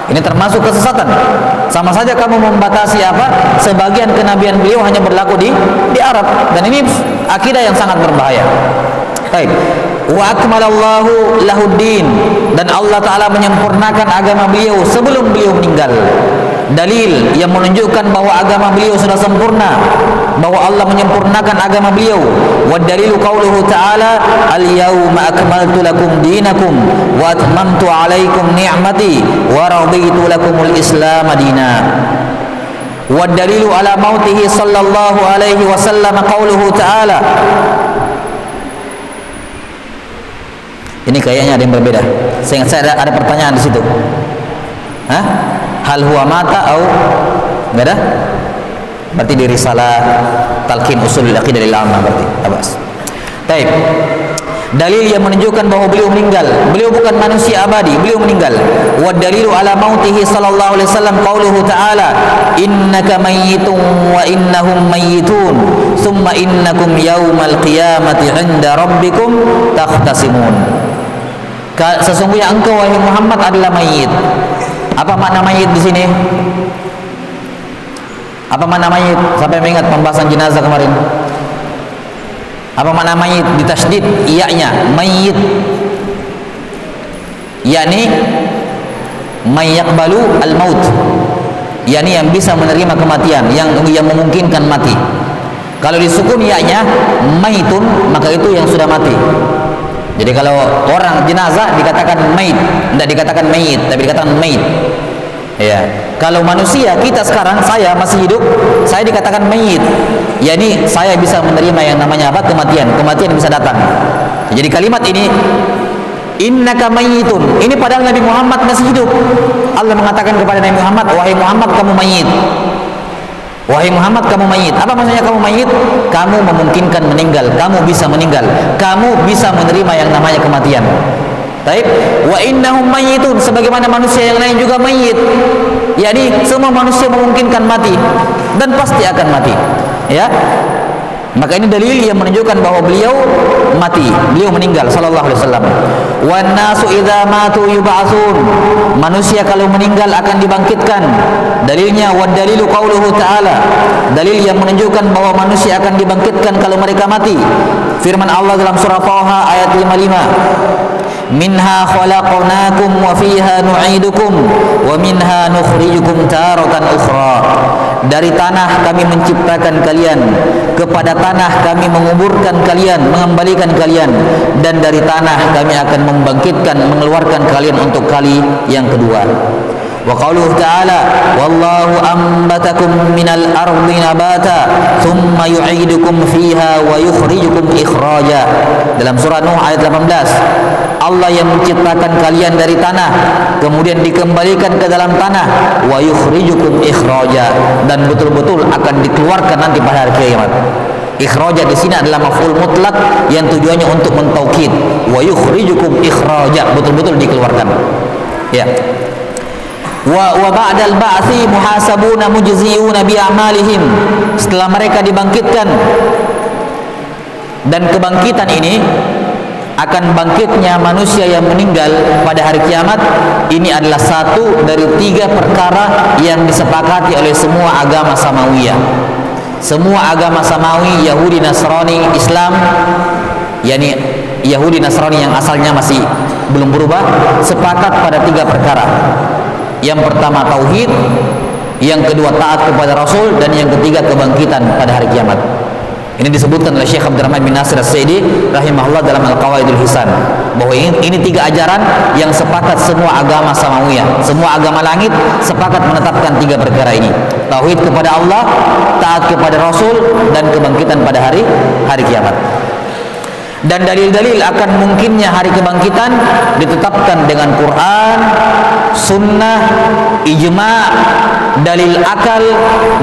Ini termasuk kesesatan. Sama saja kamu membatasi apa? Sebagian kenabian beliau hanya berlaku di Arab, dan ini akidah yang sangat berbahaya. Baik. Wa akmalallahu lahuddin, dan Allah Ta'ala menyempurnakan agama beliau sebelum beliau meninggal. Dalil yang menunjukkan bahwa agama beliau sudah sempurna, bahwa Allah menyempurnakan agama beliau. Wa dalilu qauluhu ta'ala al-yawma akmaltu lakum dinakum wa atmamtu alaikum ni'mati wa raditu lakumul islam dina. Wa dalilu ala mautihi sallallahu alaihi wasallam qauluhu ta'ala. Ini kayaknya ada yang berbeda. Saya ingat ada pertanyaan di situ. Hah? Hal huwa mata atau enggak ada? Berarti di risalah Talqin Ushul Aqidah lil Amma berarti. Abbas. Baik. Dalil yang menunjukkan bahwa beliau meninggal. Beliau bukan manusia abadi, beliau meninggal. Wa dalilu ala mautihi sallallahu alaihi wasallam qauluhu ta'ala innaka mayyitun wa innahum mayyitun thumma innakum yaumal qiyamati 'inda rabbikum takhtasimun. Sesungguhnya engkau wahai Muhammad adalah mayit. Apa makna mayit di sini? Apa makna mayit? Sampai mengingat pembahasan jenazah kemarin. Apa makna mayit? Ditasydid iya-nya, mayit. yakni may yaqbalu al-maut, yakni yang bisa menerima kematian, yang memungkinkan mati. Kalau disukun ya-nya maitun, maka itu yang sudah mati. Jadi kalau orang jenazah dikatakan mait, tidak dikatakan mayit, tapi dikatakan mait. Ya. Kalau manusia, kita sekarang, saya masih hidup, saya dikatakan mayit. Yani saya bisa menerima yang namanya apa? Kematian. Kematian bisa datang. Jadi kalimat ini, innaka mayyitun, ini padahal Nabi Muhammad masih hidup. Allah mengatakan kepada Nabi Muhammad, wahai Muhammad, kamu mayit. Wahai Muhammad, kamu mayit. Apa maksudnya kamu mayit? Kamu memungkinkan meninggal, kamu bisa meninggal, kamu bisa menerima yang namanya kematian. Baik, wa innahum mayyitun, sebagaimana manusia yang lain juga mayit. Yakni semua manusia memungkinkan mati dan pasti akan mati. Ya. Maka ini dalil yang menunjukkan bahwa beliau mati, beliau meninggal sallallahu alaihi wasallam. Wan nasu idza matu yub'atsun. Manusia kalau meninggal akan dibangkitkan. Dalilnya wad dalilu qauluhu ta'ala. Dalil yang menunjukkan bahwa manusia akan dibangkitkan kalau mereka mati. Firman Allah dalam surah Thaha ayat 55. Minha khalaqnakum wa fiha nu'idukum wa minha nukhrijukum taratan ukhra. Dari tanah kami menciptakan kalian, kepada tanah kami menguburkan kalian, mengembalikan kalian, dan dari tanah kami akan membangkitkan, mengeluarkan kalian untuk kali yang kedua. Wa qauluhu ta'ala wallahu ambatakum minal ardi nabata thumma yu'idukum fiha wa yukhrijukum ikhraja. Dalam surah Nuh ayat 18, Allah yang menciptakan kalian dari tanah kemudian dikembalikan ke dalam tanah, wa yukhrijukum ikhraja, dan betul-betul akan dikeluarkan nanti pada hari kiamat. Ikhraja di sini adalah maf'ul mutlak yang tujuannya untuk mentaukid, wa yukhrijukum ikhraja, betul-betul dikeluarkan. Ya. Wa ba'dal ba'tsi muhasabuna mujzi'una bi a'malihim. Setelah mereka dibangkitkan, dan kebangkitan ini akan bangkitnya manusia yang meninggal pada hari kiamat, ini adalah satu dari 3 perkara yang disepakati oleh semua agama samawiyah. Semua agama samawi, Yahudi, Nasrani, Islam, yakni Yahudi Nasrani yang asalnya masih belum berubah, sepakat pada 3 perkara. Yang pertama tauhid, yang kedua taat kepada Rasul, dan yang ketiga kebangkitan pada hari kiamat. Ini disebutkan oleh Syekh Abdurrahman bin Nasir As-Sa'idi rahimahullah dalam Al-Qawaidul Hisan, bahwa ini 3 ajaran yang sepakat semua agama samawiyah, semua agama langit sepakat menetapkan 3 perkara ini: tauhid kepada Allah, taat kepada Rasul, dan kebangkitan pada hari kiamat. Dan dalil-dalil akan mungkinnya hari kebangkitan ditetapkan dengan Quran, sunnah, ijma', dalil akal,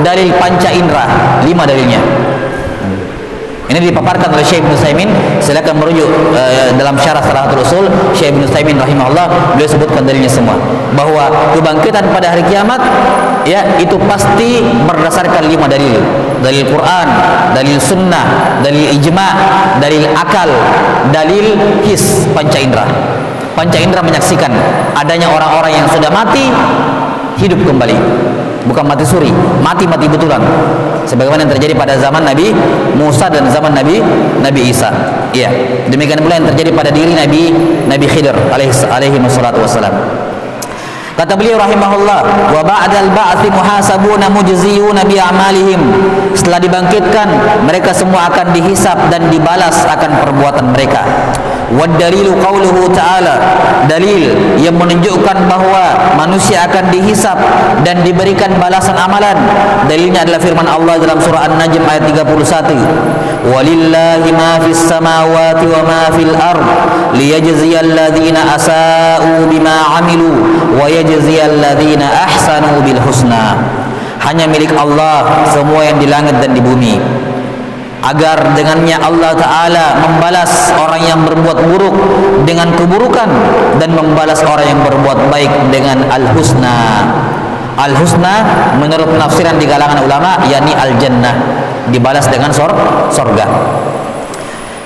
dalil panca indera. 5 dalilnya. Ini dipaparkan oleh Syekh Ibnu Utsaimin. Silakan merujuk dalam syarah Salatul Usul Syekh Ibnu Utsaimin rahimahullah, beliau sebutkan dalilnya semua, bahwa kebangkitan pada hari kiamat ya itu pasti berdasarkan 5 dalil. Dalil Quran, dalil sunnah, dalil ijma', dalil akal, dalil his, panca indera. Panca indera menyaksikan adanya orang-orang yang sudah mati hidup kembali, bukan mati suri, mati betulan, sebagaimana yang terjadi pada zaman Nabi Musa dan zaman Nabi Isa. Iya, demikian pula yang terjadi pada diri Nabi Khidir alaihi wassalatu wassalam. Kata beliau rahimahullah, wa ba'dal ba'tsi muhasabuna mujziyuna bi a'malihim. Setelah dibangkitkan, mereka semua akan dihisab dan dibalas akan perbuatan mereka. Wa dalilu qauluhu ta'ala, dalil yang menunjukkan bahwa manusia akan dihisab dan diberikan balasan amalan, dalilnya adalah firman Allah dalam surah An-Najm ayat 31, walillahi ma fis samawati wa ma fil ard liyajziyal ladzina asa'u bima 'amilu wa yajziyal ladzina ahsanu bil husna. Hanya milik Allah semua yang di langit dan di bumi, agar dengannya Allah Ta'ala membalas orang yang berbuat buruk dengan keburukan dan membalas orang yang berbuat baik dengan al-husna. Al-husna menurut penafsiran di kalangan ulama yakni al-jannah, dibalas dengan sorga.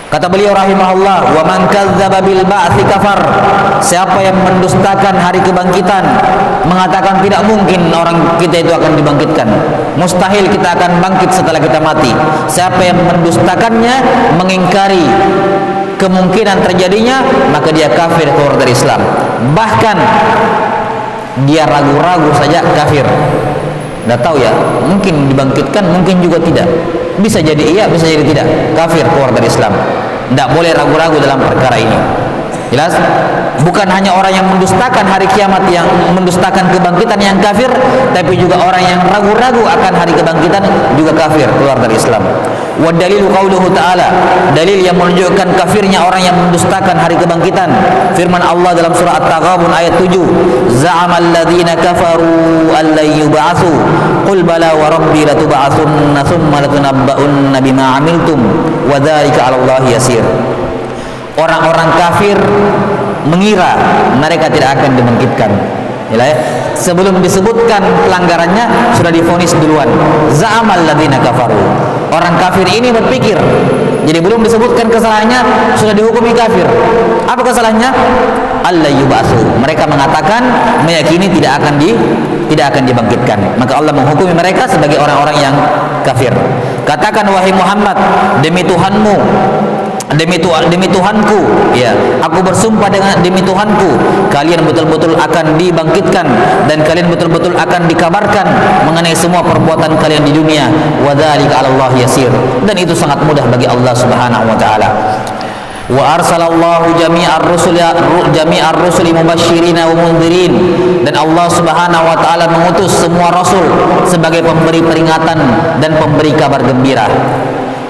Kata beliau rahimahullah, wa man kadzdzaba bil ba'tsi kafar. Siapa yang mendustakan hari kebangkitan, mengatakan tidak mungkin orang kita itu akan dibangkitkan, mustahil kita akan bangkit setelah kita mati. Siapa yang mendustakannya, mengingkari kemungkinan terjadinya, maka dia kafir, keluar dari Islam. Bahkan dia ragu-ragu saja kafir. Nggak tahu ya, mungkin dibangkitkan, mungkin juga tidak. Bisa jadi iya, bisa jadi tidak. Kafir, keluar dari Islam. Nggak boleh ragu-ragu dalam perkara ini. Jelas? Bukan hanya orang yang mendustakan hari kiamat, yang mendustakan kebangkitan yang kafir, tapi juga orang yang ragu-ragu akan hari kebangkitan juga kafir, keluar dari Islam. Wa dalilu qauluhu ta'ala, dalil yang menunjukkan kafirnya orang yang mendustakan hari kebangkitan, firman Allah dalam surah At-Taghabun ayat 7, za'amal ladzina kafaru an lan yub'atsu qul bala wa rabbi latub'atsunna tsumma latunabba'unna bima 'amiltum wa dzalika 'ala Allahi yasir. Orang-orang kafir mengira mereka tidak akan dibangkitkan. Ya, sebelum disebutkan pelanggarannya sudah divonis duluan. Za'amal ladzina kafaru. Orang kafir ini berpikir, jadi belum disebutkan kesalahannya sudah dihukumi kafir. Apa kesalahannya? Alla yub'atsu. Mereka mengatakan, meyakini tidak akan dibangkitkan. Maka Allah menghukumi mereka sebagai orang-orang yang kafir. Katakan wahai Muhammad, demi Tuhanmu, demi Tuhanku, ya, aku bersumpah demi Tuhanku, kalian betul-betul akan dibangkitkan dan kalian betul-betul akan dikabarkan mengenai semua perbuatan kalian di dunia. Wa dzalika 'ala Allah yasir. Dan itu sangat mudah bagi Allah Subhanahu wa taala. Wa arsalallahu jami'ar rusuli mubasysyirina wa mundzirin. Dan Allah Subhanahu wa taala mengutus semua rasul sebagai pemberi peringatan dan pemberi kabar gembira.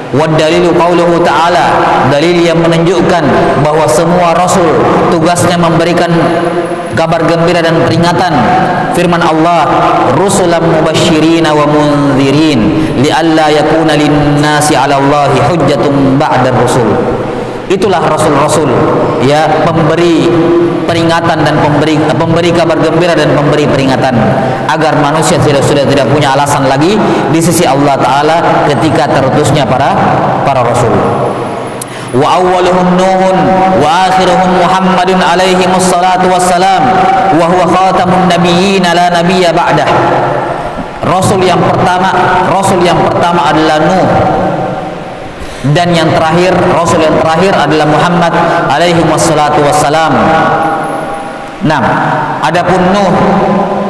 Wadalilu qauluhu ta'ala, dalil yang menunjukkan bahwa semua rasul tugasnya memberikan kabar gembira dan peringatan. Firman Allah, rusulan mubasysyirina wa mundzirin li'alla yakuna lin-nasi 'ala Allahi hujjatun ba'da rusul. Itulah rasul-rasul, ya, pemberi peringatan dan pemberi kabar gembira dan pemberi peringatan, agar manusia sudah tidak punya alasan lagi di sisi Allah Ta'ala ketika terutusnya para rasul. Wa awwaluhum Nuhun wa akhiruhum Muhammadun alaihi wassalatu wassalam wa huwa khatamun nabiyyin la nabiyya ba'dah. Rasul yang pertama adalah Nuh, dan yang terakhir, rasul yang terakhir adalah Muhammad alaihi wassalatu wassalam. Nah, adapun Nuh,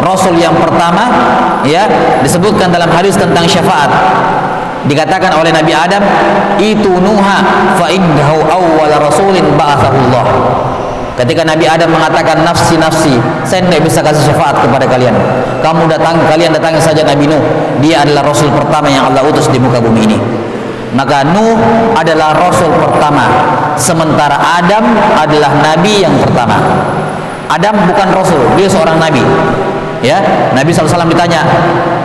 rasul yang pertama, ya, disebutkan dalam hadis tentang syafaat. Dikatakan oleh Nabi Adam, itu Nuha fa innahu awwal rasulin ba'athahullah. Ketika Nabi Adam mengatakan nafsi nafsi, saya tidak bisa kasih syafaat kepada kalian. Kalian datangi saja Nabi Nuh. Dia adalah rasul pertama yang Allah utus di muka bumi ini. Maka Nuh adalah rasul pertama, sementara Adam adalah nabi yang pertama. Adam bukan rasul, dia seorang nabi. Ya, Nabi SAW ditanya,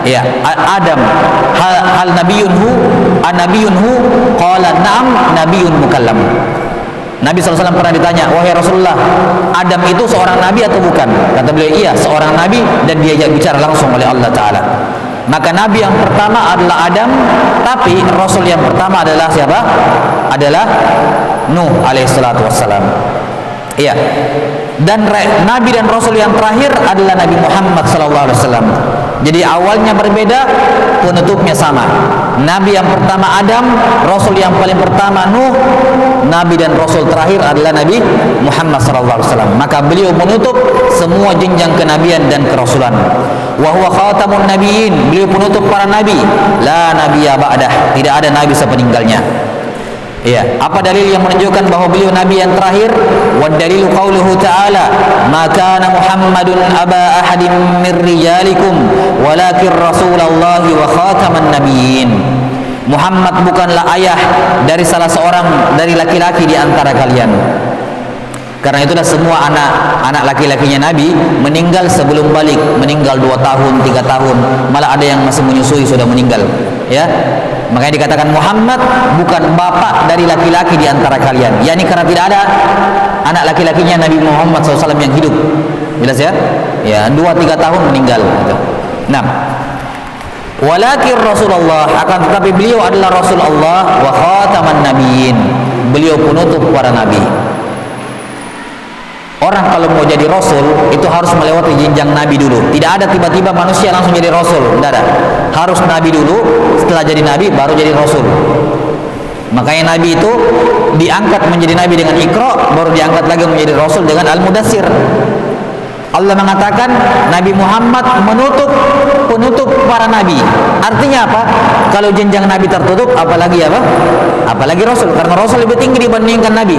ya, Adam, hal nabiyunhu, anabiyunhu, qala na'am nabiyun mukallam. Nabi SAW pernah ditanya, wahai Rasulullah, Adam itu seorang nabi atau bukan? Kata beliau, iya, seorang nabi dan dia bicara langsung oleh Allah Ta'ala. Maka nabi yang pertama adalah Adam, tapi rasul yang pertama adalah siapa? Adalah Nuh alaihissalatu wassalam. Iya. Dan nabi dan rasul yang terakhir adalah Nabi Muhammad sallallahu alaihi wasallam. Jadi awalnya berbeda, penutupnya sama. Nabi yang pertama Adam, rasul yang paling pertama Nuh, nabi dan rasul terakhir adalah Nabi Muhammad sallallahu alaihi wasallam. Maka beliau menutup semua jenjang kenabian dan kerasulan. Wa huwa khatamun nabiyyin, beliau penutup para nabi. La nabiyya ba'dah, tidak ada nabi sepeninggalnya. Ya, apa dalil yang menunjukkan bahwa beliau nabi yang terakhir? Wa dalilu qauluhu ta'ala, ma kana Muhammadun aba ahadin min rijalikum walakin rasulallahi wa khataman nabiyyin. Muhammad bukanlah ayah dari salah seorang dari laki-laki di antara kalian. Karena itulah semua anak laki-lakinya Nabi meninggal sebelum balik, meninggal 2 tahun, 3 tahun, malah ada yang masih menyusui sudah meninggal. Ya, makanya dikatakan Muhammad bukan bapak dari laki-laki di antara kalian. Yani karena tidak ada anak laki-lakinya Nabi Muhammad SAW yang hidup. Jelas ya? Ya, 2-3 tahun meninggal. Gitu. Nah, walakin Rasulullah, akan tetapi beliau adalah Rasulullah wa khataman nabiyyin. Beliau penutup para nabi. Orang kalau mau jadi rasul itu harus melewati jenjang nabi dulu. Tidak ada tiba-tiba manusia langsung jadi rasul. Tidak ada. Harus nabi dulu, setelah jadi nabi baru jadi rasul. Makanya nabi itu diangkat menjadi nabi dengan Iqra, baru diangkat lagi menjadi rasul dengan Al-Mudaththir. Allah mengatakan Nabi Muhammad penutup para nabi. Artinya apa? Kalau jenjang nabi tertutup, apalagi apa? Apalagi rasul, karena rasul lebih tinggi dibandingkan nabi.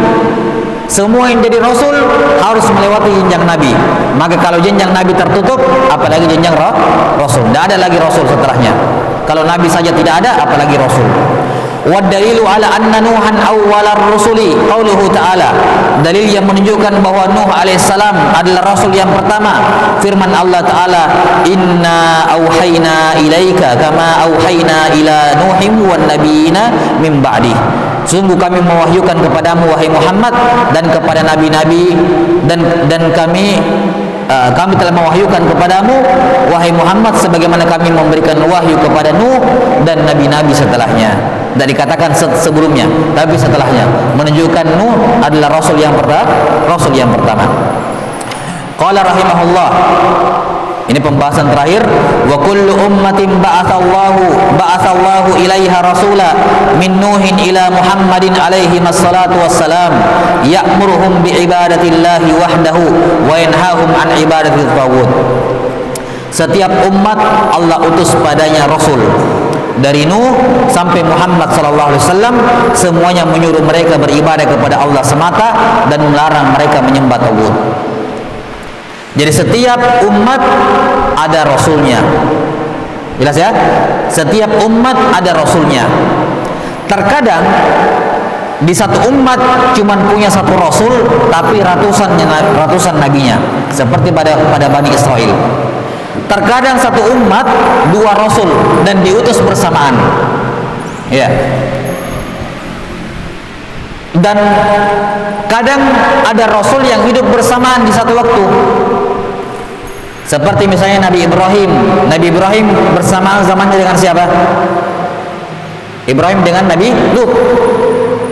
Semua yang jadi rasul harus melewati jenjang nabi. Maka kalau jenjang nabi tertutup, apalagi jenjang rasul. Tidak ada lagi rasul setelahnya. Kalau nabi saja tidak ada, apalagi rasul. Wadalilu ala anna Nuhan awwalar rusuli qauluhu ta'ala. Dalil yang menunjukkan bahwa Nuh alaihissalam adalah rasul yang pertama, firman Allah Ta'ala, inna auhayna ilaika kama auhayna ila Nuhim wan nabiyina min ba'dih. Sungguh kami mewahyukan kepadamu wahai Muhammad dan kepada nabi-nabi, dan kami telah mewahyukan kepadamu wahai Muhammad sebagaimana kami memberikan wahyu kepada Nuh dan nabi-nabi setelahnya. Dan dikatakan sebelumnya, tapi setelahnya, menunjukkan Nuh adalah rasul yang pertama. Qala rahimahullah, ini pembahasan terakhir, wa kullu ummatin ba'atsallahu ilaiha rasula min Nuhin ila Muhammadin alaihi wassalatu wassalam ya'muruhum bi ibadatillahi wahdahu wa yanhahum an ibadatit taghut. Setiap umat Allah utus padanya rasul. Dari Nuh sampai Muhammad sallallahu alaihi wasallam, semuanya menyuruh mereka beribadah kepada Allah semata dan melarang mereka menyembah tagut. Jadi setiap umat ada rasulnya. Jelas ya? Setiap umat ada rasulnya. Terkadang di satu umat cuma punya satu rasul, tapi ratusan nabinya, seperti pada Bani Israel. Terkadang satu umat dua rasul dan diutus bersamaan. Ya. Dan kadang ada rasul yang hidup bersamaan di satu waktu. Seperti misalnya Nabi Ibrahim. Nabi Ibrahim bersamaan zamannya dengan siapa? Ibrahim dengan Nabi Lut.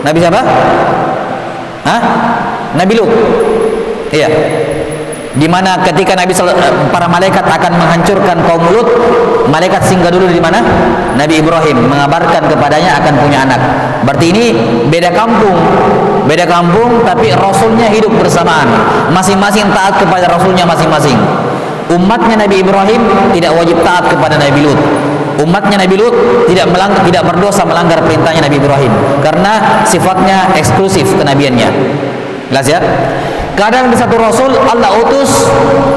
Nabi siapa? Nabi Lut. Iya. Di mana ketika para malaikat akan menghancurkan kaum Lut, malaikat singgah dulu di mana? Nabi Ibrahim, mengabarkan kepadanya akan punya anak. Berarti ini beda kampung, tapi rasulnya hidup bersamaan. Masing-masing taat kepada rasulnya masing-masing. Umatnya Nabi Ibrahim tidak wajib taat kepada Nabi Lut. Umatnya Nabi Lut tidak berdosa melanggar perintahnya Nabi Ibrahim, karena sifatnya eksklusif kenabiannya. Jelas ya? Kadang di satu rasul Allah utus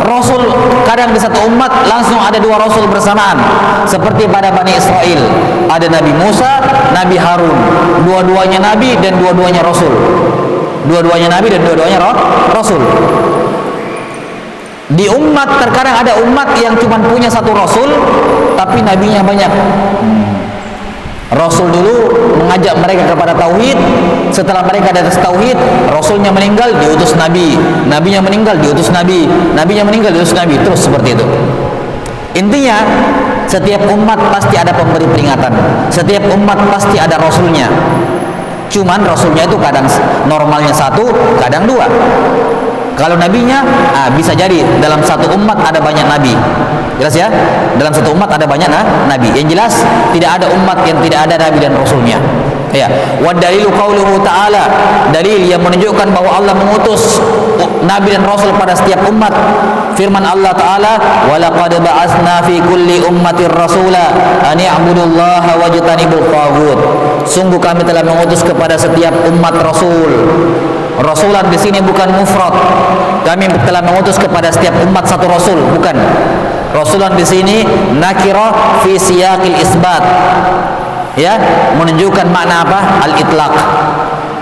rasul, kadang di satu umat langsung ada dua rasul bersamaan. Seperti pada Bani Israel, ada Nabi Musa, Nabi Harun, dua-duanya nabi dan dua-duanya rasul. Dua-duanya nabi dan dua-duanya rasul. Di umat terkadang ada umat yang cuma punya satu rasul, tapi nabinya banyak. Rasul dulu mengajak mereka kepada tauhid. Setelah mereka di atas tauhid, rasulnya meninggal, diutus nabi. Nabinya meninggal, diutus nabi. Nabinya meninggal, diutus nabi. Terus seperti itu. Intinya, setiap umat pasti ada pemberi peringatan. Setiap umat pasti ada rasulnya. Cuman rasulnya itu kadang normalnya satu, kadang dua. Kalau nabinya, bisa jadi dalam satu umat ada banyak nabi. Jelas ya? Dalam satu umat ada banyak nabi. Yang jelas tidak ada umat yang tidak ada nabi dan rasulnya. Ya. Wa dalilu qauluhu ta'ala, dalil yang menunjukkan bahwa Allah mengutus nabi dan rasul pada setiap umat. Firman Allah Ta'ala, wa laqad ba'atsna fi kulli ummatir rasula an i'budullaha wajtanibut taghut. Sungguh kami telah mengutus kepada setiap umat rasul. Rasulan di sini bukan mufrad. Kami telah mengutus kepada setiap umat satu rasul, bukan. Rasulan di sini nakirah fi siyaqil isbat. Ya, menunjukkan makna apa? Al-itlaq.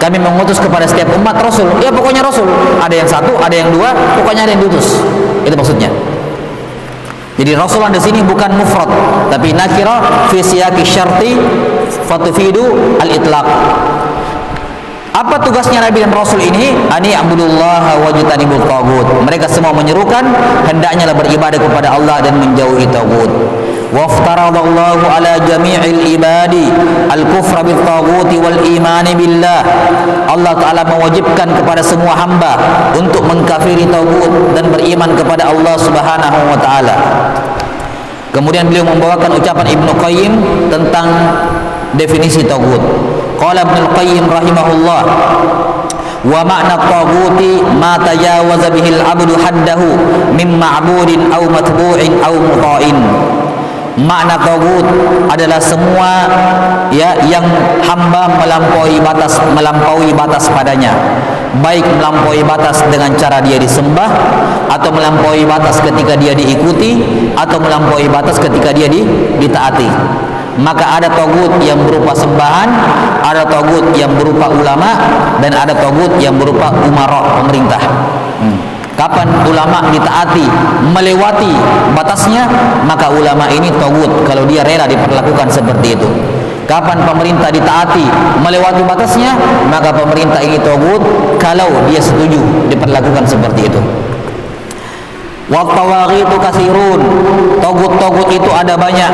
Kami mengutus kepada setiap umat rasul. Ya pokoknya rasul. Ada yang satu, ada yang dua, pokoknya ada yang diutus. Itu maksudnya. Jadi rasulan di sini bukan mufrad, tapi nakirah fi siyaqi syarti fatufidu al-itlaq. Apa tugasnya Nabi dan Rasul ini? Ani abdullaha wajtanibut taghut. Mereka semua menyerukan hendaknya beribadah kepada Allah dan menjauhi taghut. Waftaradallahu ala jami'il ibadi al-kufra bil taghuti wal iman billah. Allah Ta'ala mewajibkan kepada semua hamba untuk mengkafiri taghut dan beriman kepada Allah Subhanahu wa taala. Kemudian beliau membawakan ucapan Ibnu Qayyim tentang definisi taghut. Qala Ibnu Qayyim rahimahullah, Wa makna taghuti ma tajawaza bihil abdu haddahu min ma'budin aw matbu'in aw muta'in. Makna taghut adalah semua ya yang hamba melampaui batas padanya, baik melampaui batas dengan cara dia disembah, atau melampaui batas ketika dia diikuti, atau melampaui batas ketika dia ditaati. Maka ada taghut yang berupa sembahan, ada taghut yang berupa ulama, dan ada taghut yang berupa umara, pemerintah. Kapan ulama ditaati melewati batasnya, maka ulama ini taghut kalau dia rela diperlakukan seperti itu. Kapan pemerintah ditaati melewati batasnya, maka pemerintah ini taghut kalau dia setuju diperlakukan seperti itu. Wa tawaghitu katsirun. Taghut itu ada banyak.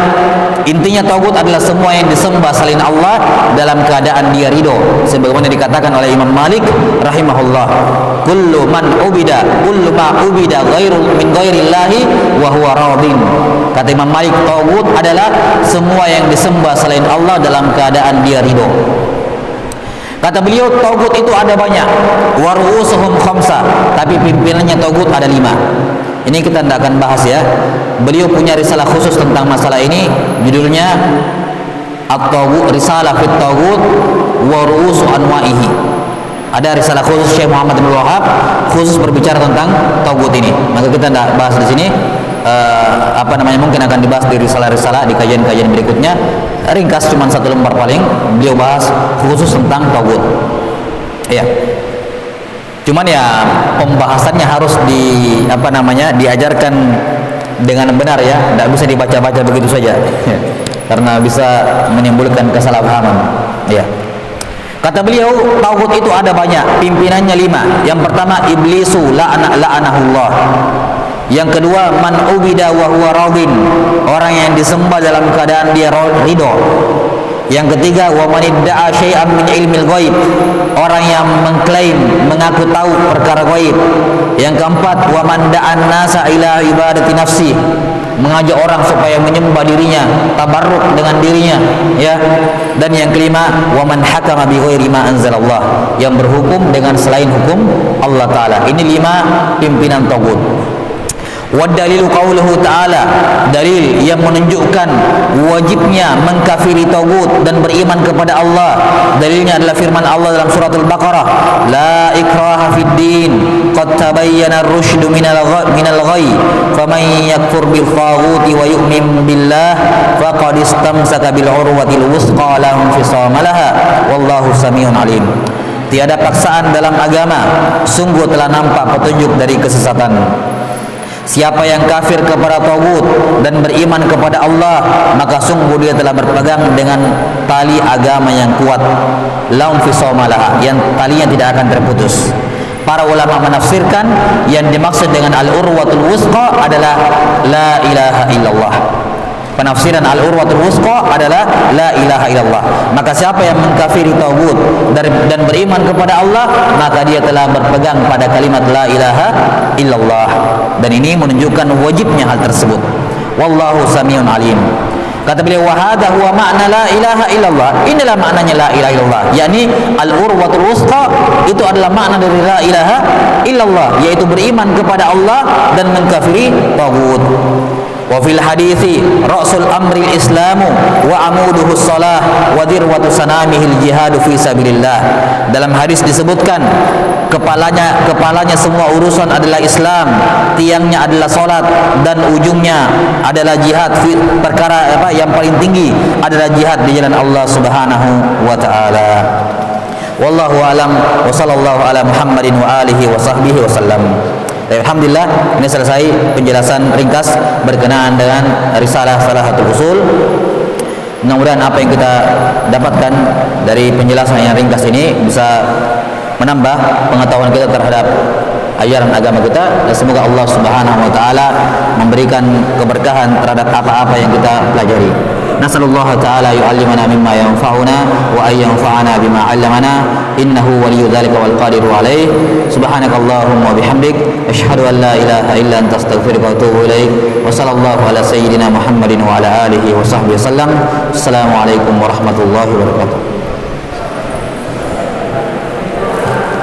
Intinya taghut adalah semua yang disembah selain Allah dalam keadaan dia ridho, sebagaimana dikatakan oleh Imam Malik rahimahullah, kullu ma ubida ghairu min ghairillahi wa huwa radin. Kata Imam Malik, taghut adalah semua yang disembah selain Allah dalam keadaan dia ridho. Kata beliau, taghut itu ada banyak, wa ru'usuhum khamsa, tapi pimpinannya taghut ada 5. Ini kita tidak akan bahas ya. Beliau punya risalah khusus tentang masalah ini, judulnya At-Taghut, Risalah fit Taghut wa Ru'us Anwa'ihi. Ada risalah khusus Syekh Muhammad bin Wahab khusus berbicara tentang taghut ini. Maka kita tidak bahas di sini. Mungkin akan dibahas di risalah-risalah di kajian-kajian berikutnya. Ringkas cuma 1 lembar paling beliau bahas khusus tentang taghut. Iya. Cuman ya pembahasannya harus diajarkan dengan benar ya, tidak bisa dibaca-baca begitu saja karena bisa menimbulkan kesalahpahaman. Ya. Kata beliau, taghut itu ada banyak, pimpinannya 5. Yang pertama, iblisu la'anahullah. Yang kedua, man ubida wa huwa radin, orang yang disembah dalam keadaan dia ridho. Yang ketiga, wa man idda'a syai'an min ilmil ghaib, orang yang mengklaim mengaku tahu perkara ghaib. Yang keempat, wa man da'an nasa ila ibadati nafsi, mengajak orang supaya menyembah dirinya, tabarruk dengan dirinya, ya. Dan yang kelima, wa man hakama bi ghairi ma anzalallah, yang berhukum dengan selain hukum Allah taala. Ini 5 pimpinan taghut. Wa dalilu qauluhu ta'ala, dalil yang menunjukkan wajibnya mengkafiri taghut dan beriman kepada Allah, dalilnya adalah firman Allah dalam surat Al-Baqarah, la ikraha fid din qad tabayyana ar-rusydu minal ghayy faman yakfur bil taghuti wa yu'min billah faqad istamsaka bil urwatil wuthqa la infisama laha wallahu samiun alim. Tiada paksaan dalam agama, sungguh telah nampak petunjuk dari kesesatan. Siapa yang kafir kepada taghut dan beriman kepada Allah, maka sungguh dia telah berpegang dengan tali agama yang kuat, laum fisamalah, yang talinya tidak akan terputus. Para ulama menafsirkan yang dimaksud dengan al-urwatul wusqa adalah la ilaha illallah. Penafsiran al-urwatul wusqa adalah la ilaha illallah. Maka siapa yang mengkafiri taghut dan beriman kepada Allah, maka dia telah berpegang pada kalimat la ilaha illallah. Dan ini menunjukkan wajibnya hal tersebut. Wallahu samiun alim. Kata beliau, wa hadha huwa makna la ilaha illallah. Inilah maknanya la ilaha illallah, yakni al-urwatul wusqa itu adalah makna dari la ilaha illallah, yaitu beriman kepada Allah dan mengkafiri taghut. Wa fil hadithi ra'sul amri islamu wa amuduhu shalah wa dirwatu sanamihil jihadu fi sabilillah. Dalam hadis disebutkan kepalanya semua urusan adalah Islam, tiangnya adalah salat, dan ujungnya adalah jihad. Perkara yang paling tinggi adalah jihad di jalan Allah Subhanahu wa taala. Wallahu alam wa sallallahu ala Muhammadin wa alihi wa sahbihi wasallam. Alhamdulillah, ini selesai penjelasan ringkas berkenaan dengan risalah Salahatul Usul. Mudah-mudahan apa yang kita dapatkan dari penjelasan yang ringkas ini bisa menambah pengetahuan kita terhadap ajaran agama kita, dan semoga Allah Subhanahu wa taala memberikan keberkahan terhadap apa-apa yang kita pelajari. Nasallallahu ta'ala yu'allimana mimma yanfa'una wa ay yanfa'ana bima 'allamana innahu waliyyu dzalika wal qadiru alaih. Subhanakallahumma wa bihamdik asyhadu an la ilaha illa anta astaghfiruka wa atubu ilaik. Wa sallallahu ala sayyidina Muhammadin wa ala alihi wa sahbihi wasallam. Assalamualaikum warahmatullahi wabarakatuh.